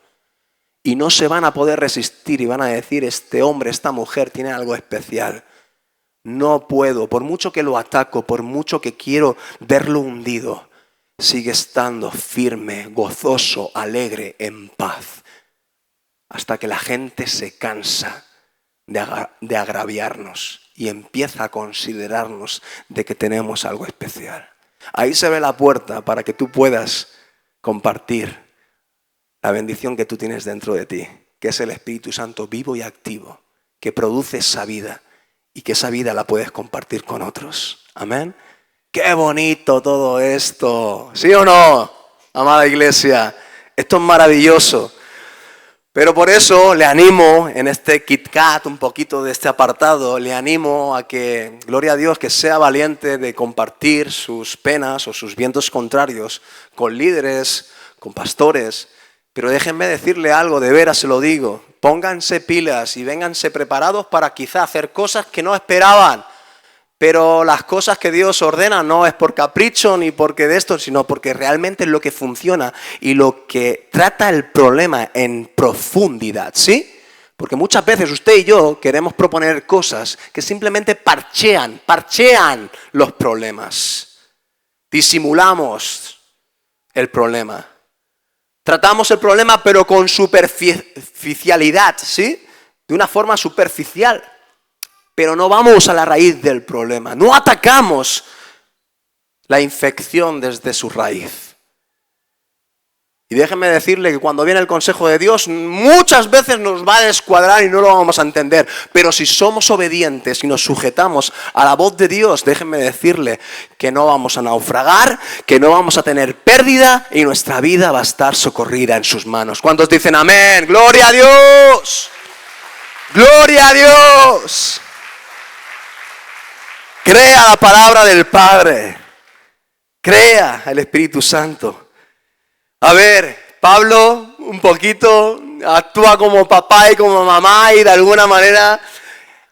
Y no se van a poder resistir y van a decir, este hombre, esta mujer tiene algo especial. No puedo, por mucho que lo ataco, por mucho que quiero verlo hundido, sigue estando firme, gozoso, alegre, en paz, hasta que la gente se cansa de agraviarnos y empieza a considerarnos de que tenemos algo especial. Ahí se ve la puerta para que tú puedas compartir la bendición que tú tienes dentro de ti, que es el Espíritu Santo vivo y activo, que produce esa vida y que esa vida la puedes compartir con otros. Amén. ¡Qué bonito todo esto! ¿Sí o no, amada iglesia? Esto es maravilloso. Pero por eso le animo en este Kit Kat, un poquito de este apartado, le animo a que, gloria a Dios, que sea valiente de compartir sus penas o sus vientos contrarios con líderes, con pastores. Pero déjenme decirle algo, de veras se lo digo, pónganse pilas y vénganse preparados para quizá hacer cosas que no esperaban. Pero las cosas que Dios ordena no es por capricho ni porque de esto, sino porque realmente es lo que funciona y lo que trata el problema en profundidad, ¿sí? Porque muchas veces usted y yo queremos proponer cosas que simplemente parchean los problemas. Disimulamos el problema. Tratamos el problema pero con superficialidad, ¿sí? De una forma superficial. Pero no vamos a la raíz del problema. No atacamos la infección desde su raíz. Y déjenme decirle que cuando viene el consejo de Dios, muchas veces nos va a descuadrar y no lo vamos a entender. Pero si somos obedientes y nos sujetamos a la voz de Dios, déjenme decirle que no vamos a naufragar, que no vamos a tener pérdida y nuestra vida va a estar socorrida en sus manos. ¿Cuántos dicen amén? ¡Gloria a Dios! ¡Gloria a Dios! Crea la palabra del Padre. Crea el Espíritu Santo. A ver, Pablo un poquito actúa como papá y como mamá y de alguna manera,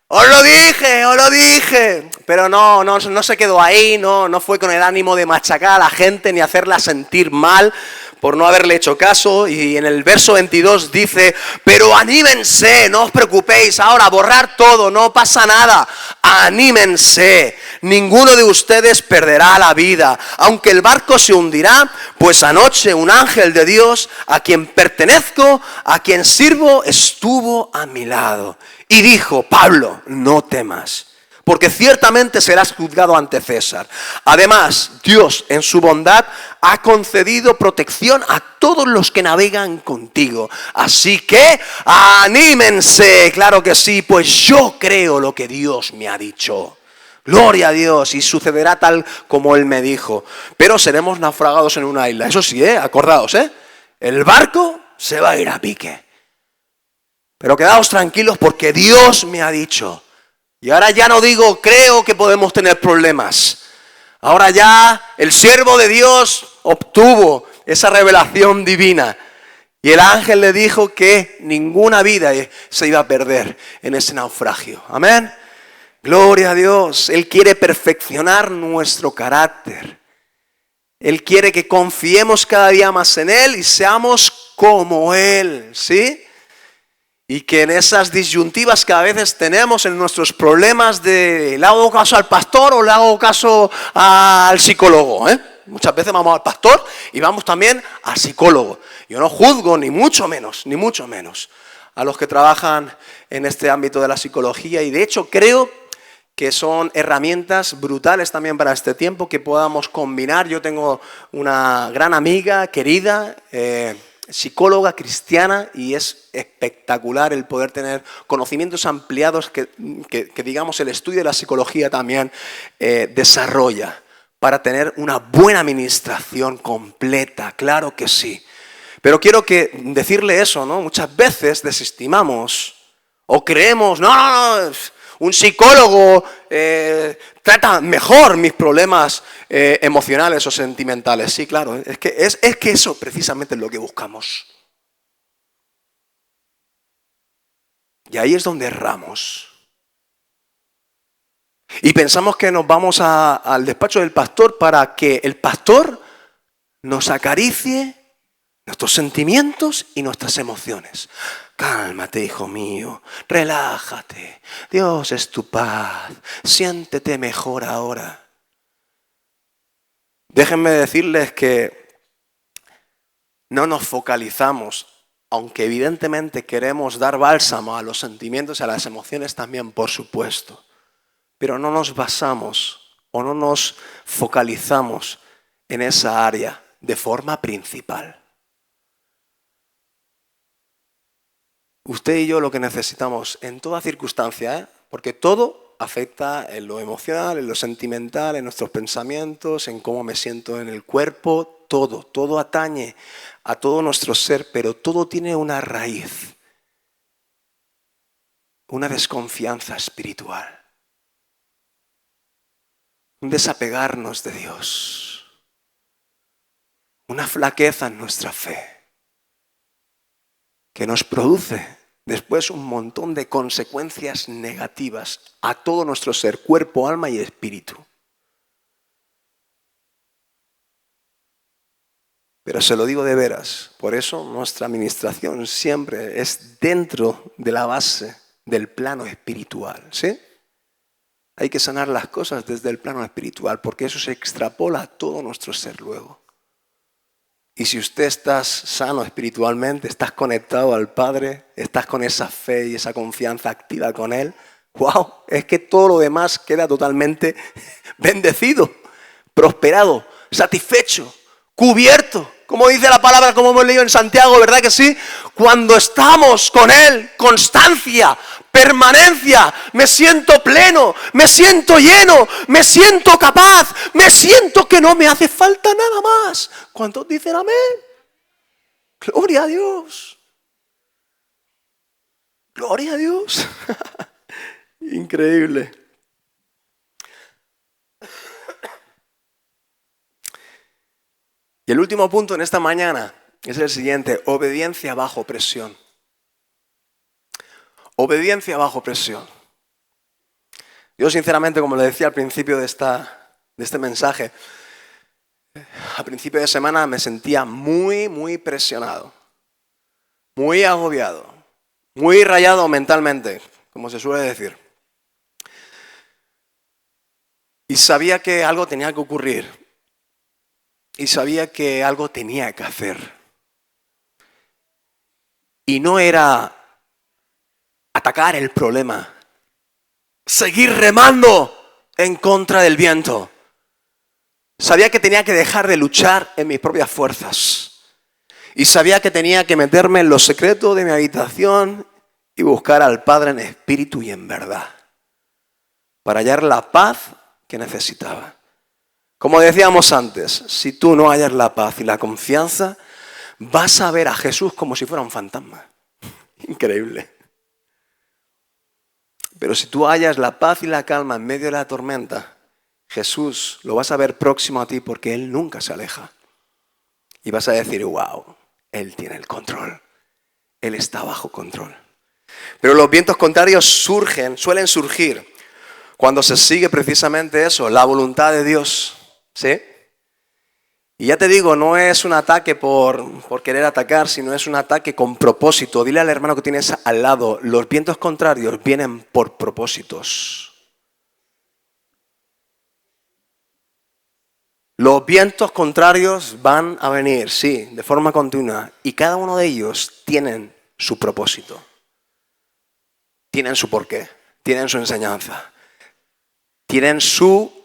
os lo dije, pero no se quedó ahí, no fue con el ánimo de machacar a la gente ni hacerla sentir mal por no haberle hecho caso. Y en el verso 22 dice, pero anímense, no os preocupéis, ahora borrar todo, no pasa nada, anímense, ninguno de ustedes perderá la vida, aunque el barco se hundirá, pues anoche un ángel de Dios, a quien pertenezco, a quien sirvo, estuvo a mi lado y dijo, Pablo, no temas, porque ciertamente serás juzgado ante César. Además, Dios en su bondad ha concedido protección a todos los que navegan contigo. Así que anímense, claro que sí, pues yo creo lo que Dios me ha dicho. Gloria a Dios, y sucederá tal como Él me dijo. Pero seremos naufragados en una isla. Eso sí, acordaos, el barco se va a ir a pique. Pero quedaos tranquilos porque Dios me ha dicho. Y ahora ya no digo, creo que podemos tener problemas. Ahora ya el siervo de Dios obtuvo esa revelación divina. Y el ángel le dijo que ninguna vida se iba a perder en ese naufragio. Amén. Gloria a Dios. Él quiere perfeccionar nuestro carácter. Él quiere que confiemos cada día más en Él y seamos como Él. ¿Sí? Y que en esas disyuntivas que a veces tenemos en nuestros problemas de ¿le hago caso al pastor o le hago caso al psicólogo? Muchas veces vamos al pastor y vamos también al psicólogo. Yo no juzgo ni mucho menos a los que trabajan en este ámbito de la psicología. Y de hecho creo que son herramientas brutales también para este tiempo que podamos combinar. Yo tengo una gran amiga querida, psicóloga cristiana, y es espectacular el poder tener conocimientos ampliados que digamos el estudio de la psicología también desarrolla para tener una buena administración completa, claro que sí. Pero quiero decirle eso, ¿no? Muchas veces desestimamos o creemos, no, un psicólogo trata mejor mis problemas emocionales o sentimentales. Sí, claro, es que eso precisamente es lo que buscamos. Y ahí es donde erramos. Y pensamos que nos vamos al despacho del pastor para que el pastor nos acaricie nuestros sentimientos y nuestras emociones. Cálmate, hijo mío, relájate. Dios es tu paz. Siéntete mejor ahora. Déjenme decirles que no nos focalizamos, aunque evidentemente queremos dar bálsamo a los sentimientos y a las emociones también, por supuesto. Pero no nos basamos o no nos focalizamos en esa área de forma principal. Usted y yo lo que necesitamos en toda circunstancia, porque todo afecta en lo emocional, en lo sentimental, en nuestros pensamientos, en cómo me siento en el cuerpo, todo atañe a todo nuestro ser, pero todo tiene una raíz, una desconfianza espiritual, un desapegarnos de Dios, una flaqueza en nuestra fe, que nos produce después un montón de consecuencias negativas a todo nuestro ser, cuerpo, alma y espíritu. Pero se lo digo de veras, por eso nuestra administración siempre es dentro de la base del plano espiritual, ¿sí? Hay que sanar las cosas desde el plano espiritual, porque eso se extrapola a todo nuestro ser luego. Y si usted estás sano espiritualmente, estás conectado al Padre, estás con esa fe y esa confianza activa con Él, ¡wow! Es que todo lo demás queda totalmente bendecido, prosperado, satisfecho, cubierto. Como dice la palabra, como hemos leído en Santiago, ¿verdad que sí? Cuando estamos con Él, constancia, permanencia, me siento pleno, me siento lleno, me siento capaz, me siento que no me hace falta nada más. ¿Cuántos dicen amén? Gloria a Dios. Gloria a Dios. Increíble. Y el último punto en esta mañana es el siguiente: obediencia bajo presión. Obediencia bajo presión. Yo sinceramente, como le decía al principio de este mensaje, a principio de semana me sentía muy presionado, muy agobiado, muy rayado mentalmente, como se suele decir. Y sabía que algo tenía que ocurrir. Y sabía que algo tenía que hacer. Y no era atacar el problema, seguir remando en contra del viento. Sabía que tenía que dejar de luchar en mis propias fuerzas. Y sabía que tenía que meterme en lo secreto de mi habitación y buscar al Padre en espíritu y en verdad, para hallar la paz que necesitaba. Como decíamos antes, si tú no hallas la paz y la confianza, vas a ver a Jesús como si fuera un fantasma. Increíble. Pero si tú hallas la paz y la calma en medio de la tormenta, Jesús lo vas a ver próximo a ti porque Él nunca se aleja. Y vas a decir, wow, Él tiene el control. Él está bajo control. Pero los vientos contrarios suelen surgir cuando se sigue precisamente eso, la voluntad de Dios. ¿Sí? Y ya te digo, no es un ataque por querer atacar, sino es un ataque con propósito. Dile al hermano que tienes al lado, los vientos contrarios vienen por propósitos. Los vientos contrarios van a venir, sí, de forma continua. Y cada uno de ellos tienen su propósito. Tienen su porqué, tienen su enseñanza. Tienen su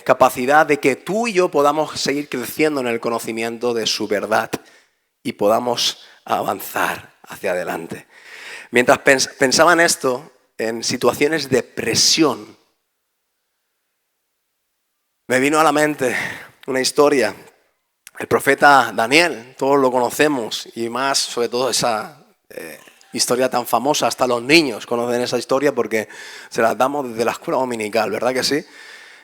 capacidad de que tú y yo podamos seguir creciendo en el conocimiento de su verdad y podamos avanzar hacia adelante. Mientras pensaba en esto, en situaciones de presión, me vino a la mente una historia. El profeta Daniel, todos lo conocemos, y más sobre todo esa historia tan famosa, hasta los niños conocen esa historia porque se las damos desde la escuela dominical, ¿verdad que sí?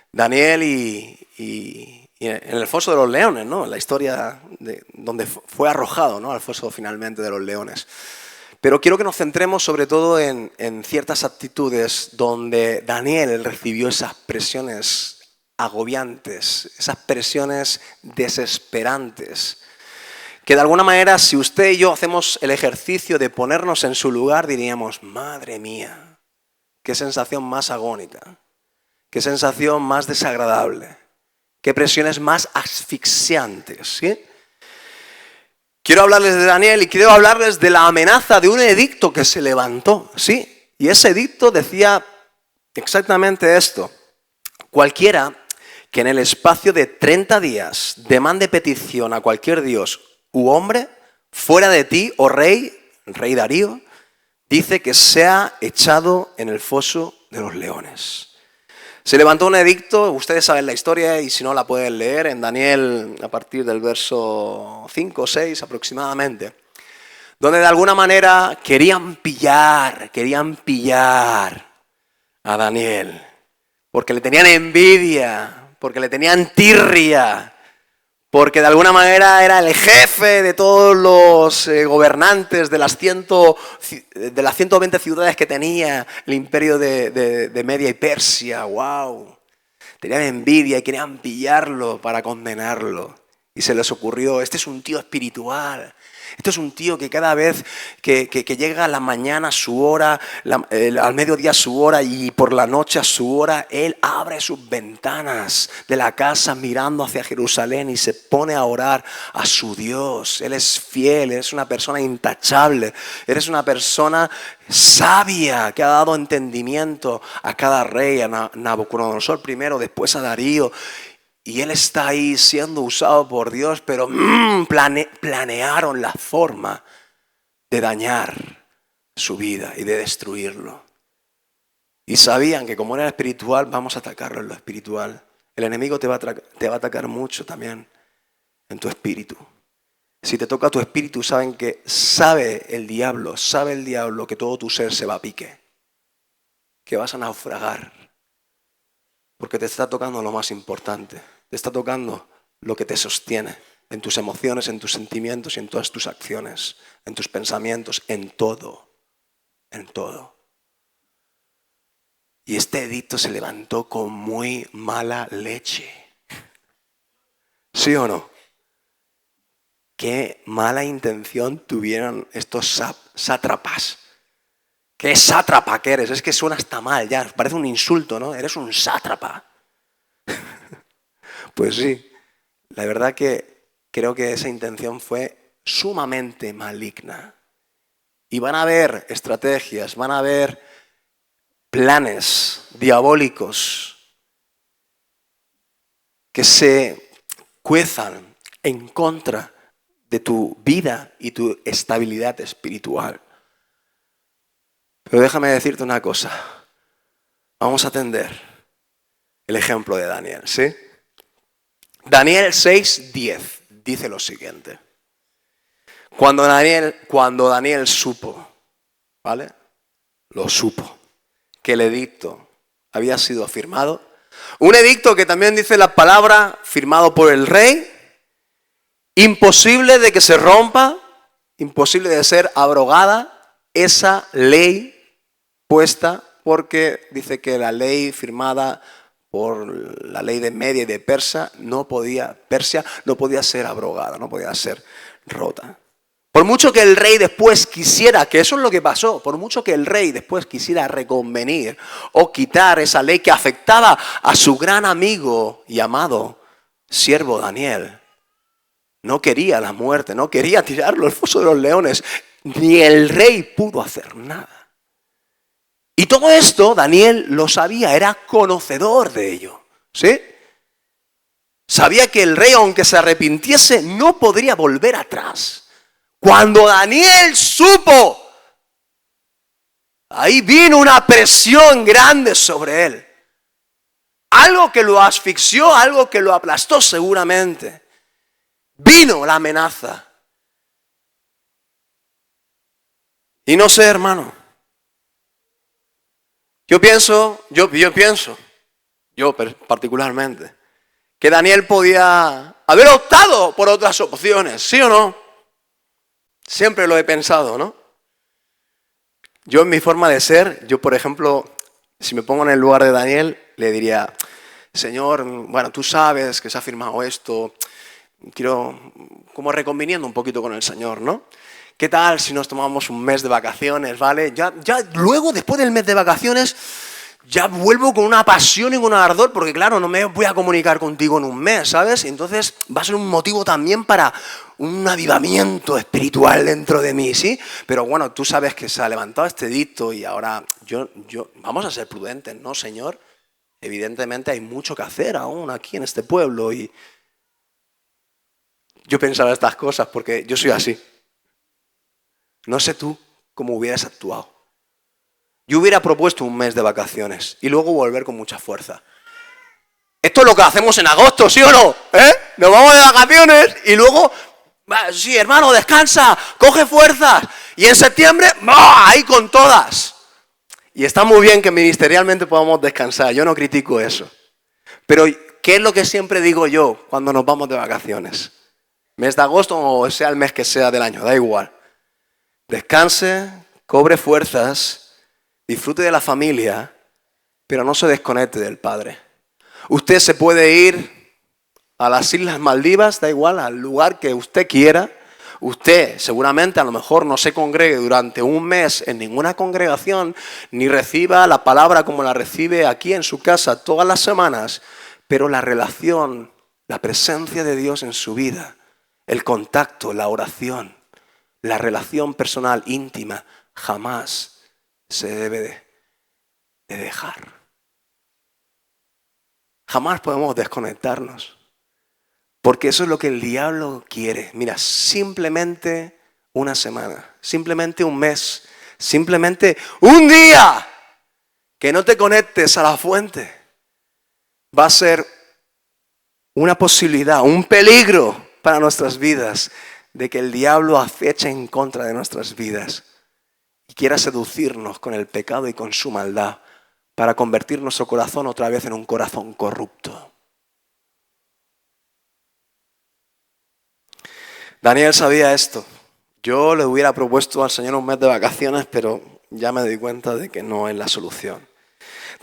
Daniel y en el foso de los leones, ¿no? La historia de donde fue arrojado, ¿no? Al foso finalmente de los leones. Pero quiero que nos centremos sobre todo en ciertas actitudes donde Daniel recibió esas presiones agobiantes, esas presiones desesperantes, que de alguna manera si usted y yo hacemos el ejercicio de ponernos en su lugar diríamos, madre mía, qué sensación más agónica. Qué sensación más desagradable. Qué presiones más asfixiantes. ¿Sí? Quiero hablarles de Daniel y quiero hablarles de la amenaza de un edicto que se levantó. ¿Sí? Y ese edicto decía exactamente esto. Cualquiera que en el espacio de 30 días demande petición a cualquier dios u hombre fuera de ti, oh rey, el rey Darío, dice que sea echado en el foso de los leones. Se levantó un edicto, ustedes saben la historia y si no la pueden leer en Daniel a partir del verso 5 o 6 aproximadamente, donde de alguna manera querían pillar a Daniel, porque le tenían envidia, porque le tenían tirria, porque de alguna manera era el jefe de todos los gobernantes de las 120 ciudades que tenía el imperio de Media y Persia. ¡Wow! Tenían envidia y querían pillarlo para condenarlo. Y se les ocurrió, este es un tío espiritual, Este es un tío que cada vez que llega a la mañana a su hora, al mediodía a su hora y por la noche a su hora, él abre sus ventanas de la casa mirando hacia Jerusalén y se pone a orar a su Dios. Él es fiel, eres una persona intachable, eres una persona sabia que ha dado entendimiento a cada rey, a Nabucodonosor primero, después a Darío. Y él está ahí siendo usado por Dios, pero planearon la forma de dañar su vida y de destruirlo. Y sabían que como era espiritual, vamos a atacarlo en lo espiritual. El enemigo te va a atacar mucho también en tu espíritu. Si te toca tu espíritu, sabe el diablo que todo tu ser se va a pique, que vas a naufragar, porque te está tocando lo más importante. Te está tocando lo que te sostiene en tus emociones, en tus sentimientos y en todas tus acciones, en tus pensamientos, en todo, en todo. Y este edicto se levantó con muy mala leche. ¿Sí o no? Qué mala intención tuvieron estos sátrapas. ¿Qué sátrapa que eres? Es que suena hasta mal ya, parece un insulto, ¿no? Eres un sátrapa. Pues sí, la verdad que creo que esa intención fue sumamente maligna. Y van a haber estrategias, van a haber planes diabólicos que se cuezan en contra de tu vida y tu estabilidad espiritual. Pero déjame decirte una cosa. Vamos a atender el ejemplo de Daniel, ¿sí? Daniel 6:10 dice lo siguiente. Cuando Daniel supo, ¿vale? Lo supo, que el edicto había sido firmado. Un edicto que también dice la palabra firmado por el rey, imposible de que se rompa, imposible de ser abrogada esa ley puesta, porque dice que la ley firmada por la ley de Media y de Persia no podía ser abrogada, no podía ser rota. Por mucho que el rey después quisiera, que eso es lo que pasó, por mucho que el rey después quisiera reconvenir o quitar esa ley que afectaba a su gran amigo y amado siervo Daniel, no quería la muerte, no quería tirarlo al foso de los leones, ni el rey pudo hacer nada. Y todo esto Daniel lo sabía, era conocedor de ello, ¿sí? Sabía que el rey, aunque se arrepintiese, no podría volver atrás. Cuando Daniel supo, ahí vino una presión grande sobre él. Algo que lo asfixió, algo que lo aplastó seguramente. Vino la amenaza. Y no sé, hermano. Yo pienso particularmente, que Daniel podía haber optado por otras opciones, ¿sí o no? Siempre lo he pensado, ¿no? Yo en mi forma de ser, por ejemplo, si me pongo en el lugar de Daniel, le diría, Señor, bueno, tú sabes que se ha firmado esto, quiero, como reconviniendo un poquito con el Señor, ¿no? ¿Qué tal si nos tomamos un mes de vacaciones, ¿vale? Ya luego, después del mes de vacaciones, ya vuelvo con una pasión y con un ardor, porque claro, no me voy a comunicar contigo en un mes, ¿sabes? Y entonces va a ser un motivo también para un avivamiento espiritual dentro de mí, ¿sí? Pero bueno, tú sabes que se ha levantado este edicto y ahora vamos a ser prudentes, ¿no, Señor? Evidentemente hay mucho que hacer aún aquí en este pueblo y yo pensaba estas cosas porque yo soy así. No sé tú cómo hubieras actuado. Yo hubiera propuesto un mes de vacaciones y luego volver con mucha fuerza. Esto es lo que hacemos en agosto, ¿sí o no? Nos vamos de vacaciones y luego, sí, hermano, descansa, coge fuerzas. Y en septiembre, ahí con todas. Y está muy bien que ministerialmente podamos descansar, yo no critico eso. Pero, ¿qué es lo que siempre digo yo cuando nos vamos de vacaciones? Mes de agosto o sea el mes que sea del año, da igual. Descanse, cobre fuerzas, disfrute de la familia, pero no se desconecte del Padre. Usted se puede ir a las Islas Maldivas, da igual, al lugar que usted quiera. Usted seguramente a lo mejor no se congregue durante un mes en ninguna congregación, ni reciba la palabra como la recibe aquí en su casa todas las semanas, pero la relación, la presencia de Dios en su vida, el contacto, la oración, la relación personal íntima, jamás se debe de dejar. Jamás podemos desconectarnos. Porque eso es lo que el diablo quiere. Mira, simplemente una semana, simplemente un mes, simplemente un día que no te conectes a la fuente va a ser una posibilidad, un peligro para nuestras vidas de que el diablo aceche en contra de nuestras vidas y quiera seducirnos con el pecado y con su maldad para convertir nuestro corazón otra vez en un corazón corrupto. Daniel sabía esto. Yo le hubiera propuesto al Señor un mes de vacaciones, pero ya me doy cuenta de que no es la solución.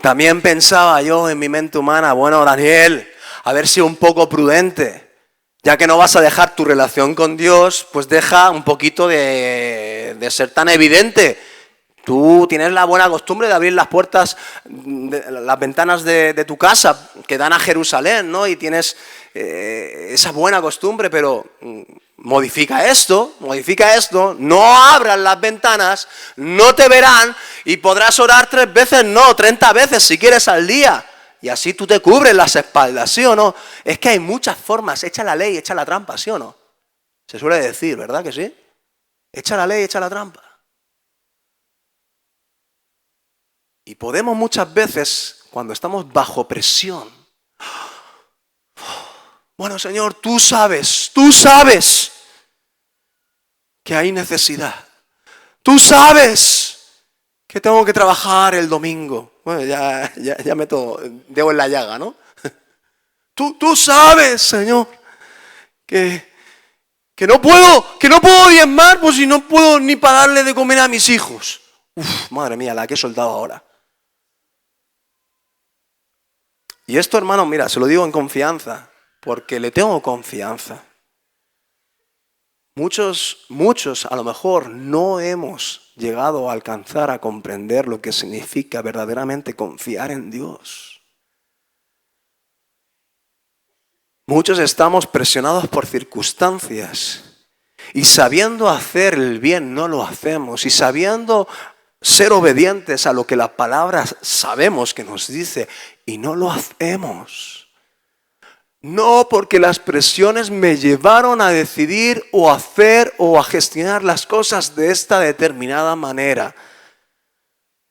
También pensaba yo en mi mente humana, bueno, Daniel, haber sido un poco prudente. Ya que no vas a dejar tu relación con Dios, pues deja un poquito de ser tan evidente. Tú tienes la buena costumbre de abrir las puertas, las ventanas de tu casa que dan a Jerusalén, ¿no? Y tienes esa buena costumbre, pero modifica esto, no abras las ventanas, no te verán y podrás orar 3 veces, no, 30 veces si quieres al día. Y así tú te cubres las espaldas, ¿sí o no? Es que hay muchas formas, echa la ley, echa la trampa, ¿sí o no? Se suele decir, ¿verdad que sí? Echa la ley, echa la trampa. Y podemos muchas veces, cuando estamos bajo presión, bueno, Señor, tú sabes que hay necesidad. Tú sabes que tengo que trabajar el domingo. Bueno, ya meto dedo en la llaga, ¿no? Tú sabes, Señor, que no puedo diezmar, pues si no puedo ni para darle de comer a mis hijos. Uf, madre mía, la que he soltado ahora. Y esto, hermano, mira, se lo digo en confianza, porque le tengo confianza. Muchos a lo mejor no hemos llegado a alcanzar a comprender lo que significa verdaderamente confiar en Dios. Muchos estamos presionados por circunstancias y sabiendo hacer el bien no lo hacemos y sabiendo ser obedientes a lo que la palabra sabemos que nos dice y no lo hacemos. No, porque las presiones me llevaron a decidir o a hacer o a gestionar las cosas de esta determinada manera.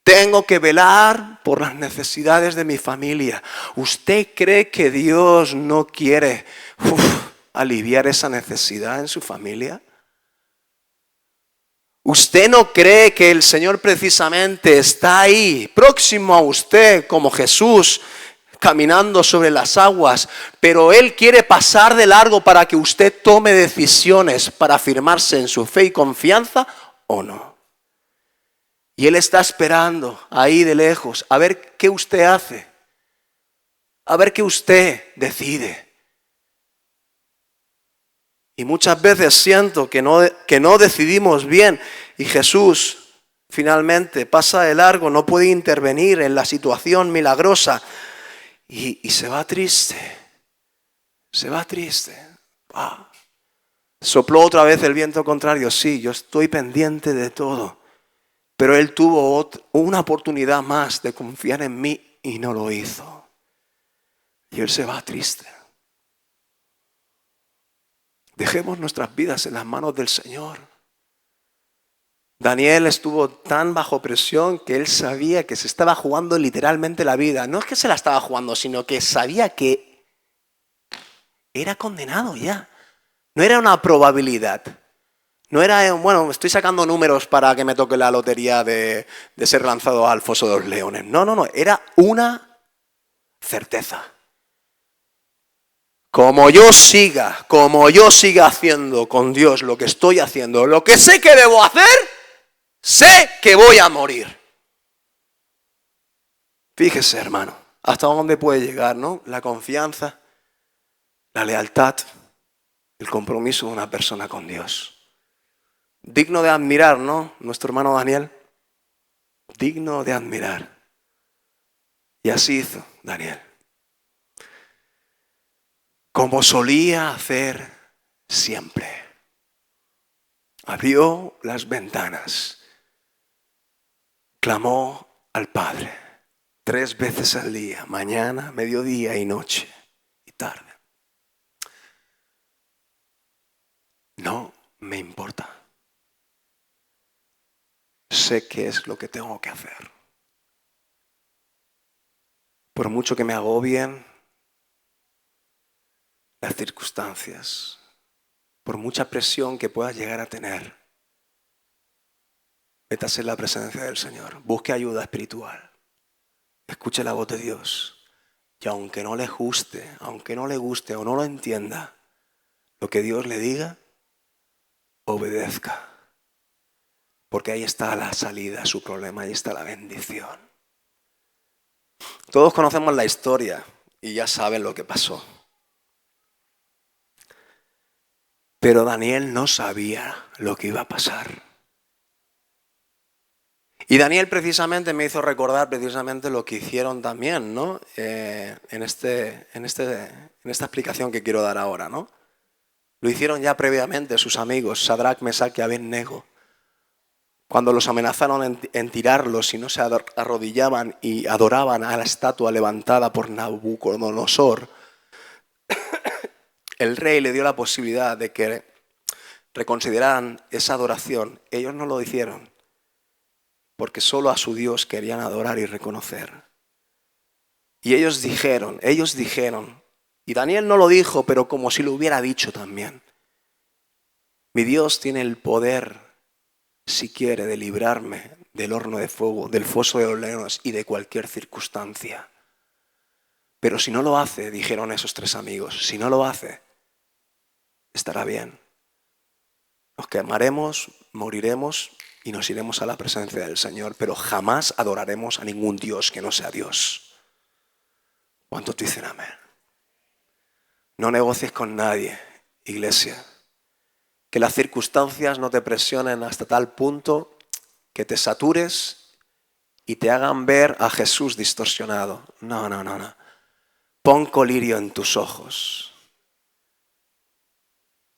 Tengo que velar por las necesidades de mi familia. ¿Usted cree que Dios no quiere aliviar esa necesidad en su familia? ¿Usted no cree que el Señor precisamente está ahí, próximo a usted, como Jesús, caminando sobre las aguas, pero Él quiere pasar de largo para que usted tome decisiones para afirmarse en su fe y confianza o no? Y Él está esperando ahí de lejos a ver qué usted hace, a ver qué usted decide. Y muchas veces siento que no decidimos bien y Jesús finalmente pasa de largo, no puede intervenir en la situación milagrosa y se va triste. Ah. Sopló otra vez el viento contrario, sí, yo estoy pendiente de todo, pero Él tuvo una oportunidad más de confiar en mí y no lo hizo. Y Él se va triste. Dejemos nuestras vidas en las manos del Señor. Daniel estuvo tan bajo presión que él sabía que se estaba jugando literalmente la vida. No es que se la estaba jugando, sino que sabía que era condenado ya. No era una probabilidad. No era, bueno, estoy sacando números para que me toque la lotería de ser lanzado al foso de los leones. No, era una certeza. Como yo siga haciendo con Dios lo que estoy haciendo, lo que sé que debo hacer, sé que voy a morir. Fíjese, hermano, hasta dónde puede llegar, ¿no? La confianza, la lealtad, el compromiso de una persona con Dios. Digno de admirar, ¿no? Nuestro hermano Daniel. Digno de admirar. Y así hizo Daniel. Como solía hacer siempre. Abrió las ventanas. Clamó al Padre 3 veces al día, mañana, mediodía y noche y tarde. No me importa. Sé qué es lo que tengo que hacer. Por mucho que me agobien las circunstancias, por mucha presión que puedas llegar a tener, métase en la presencia del Señor. Busque ayuda espiritual. Escuche la voz de Dios. Y aunque no le guste o no lo entienda, lo que Dios le diga, obedezca. Porque ahí está la salida a su problema, ahí está la bendición. Todos conocemos la historia y ya saben lo que pasó. Pero Daniel no sabía lo que iba a pasar. Y Daniel precisamente me hizo recordar precisamente lo que hicieron también, ¿no? En esta explicación que quiero dar ahora, ¿no? Lo hicieron ya previamente sus amigos, Sadrach, Mesach y Abed-nego. Cuando los amenazaron en tirarlos y no se arrodillaban y adoraban a la estatua levantada por Nabucodonosor, el rey le dio la posibilidad de que reconsideraran esa adoración. Ellos no lo hicieron, porque solo a su Dios querían adorar y reconocer. Y ellos dijeron, y Daniel no lo dijo, pero como si lo hubiera dicho también: mi Dios tiene el poder, si quiere, de librarme del horno de fuego, del foso de los leones y de cualquier circunstancia. Pero si no lo hace, dijeron esos 3 amigos, si no lo hace, estará bien. Nos quemaremos, moriremos y nos iremos a la presencia del Señor, pero jamás adoraremos a ningún Dios que no sea Dios. ¿Cuántos dicen amén? No negocies con nadie, iglesia. Que las circunstancias no te presionen hasta tal punto que te satures y te hagan ver a Jesús distorsionado. No. Pon colirio en tus ojos.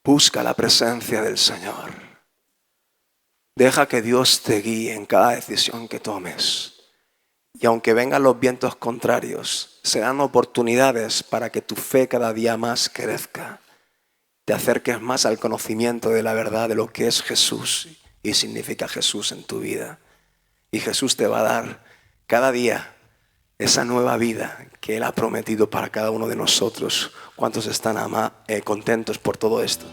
Busca la presencia del Señor. Deja que Dios te guíe en cada decisión que tomes. Y aunque vengan los vientos contrarios, serán oportunidades para que tu fe cada día más crezca. Te acerques más al conocimiento de la verdad de lo que es Jesús y significa Jesús en tu vida. Y Jesús te va a dar cada día esa nueva vida que Él ha prometido para cada uno de nosotros. ¿Cuántos están contentos por todo esto?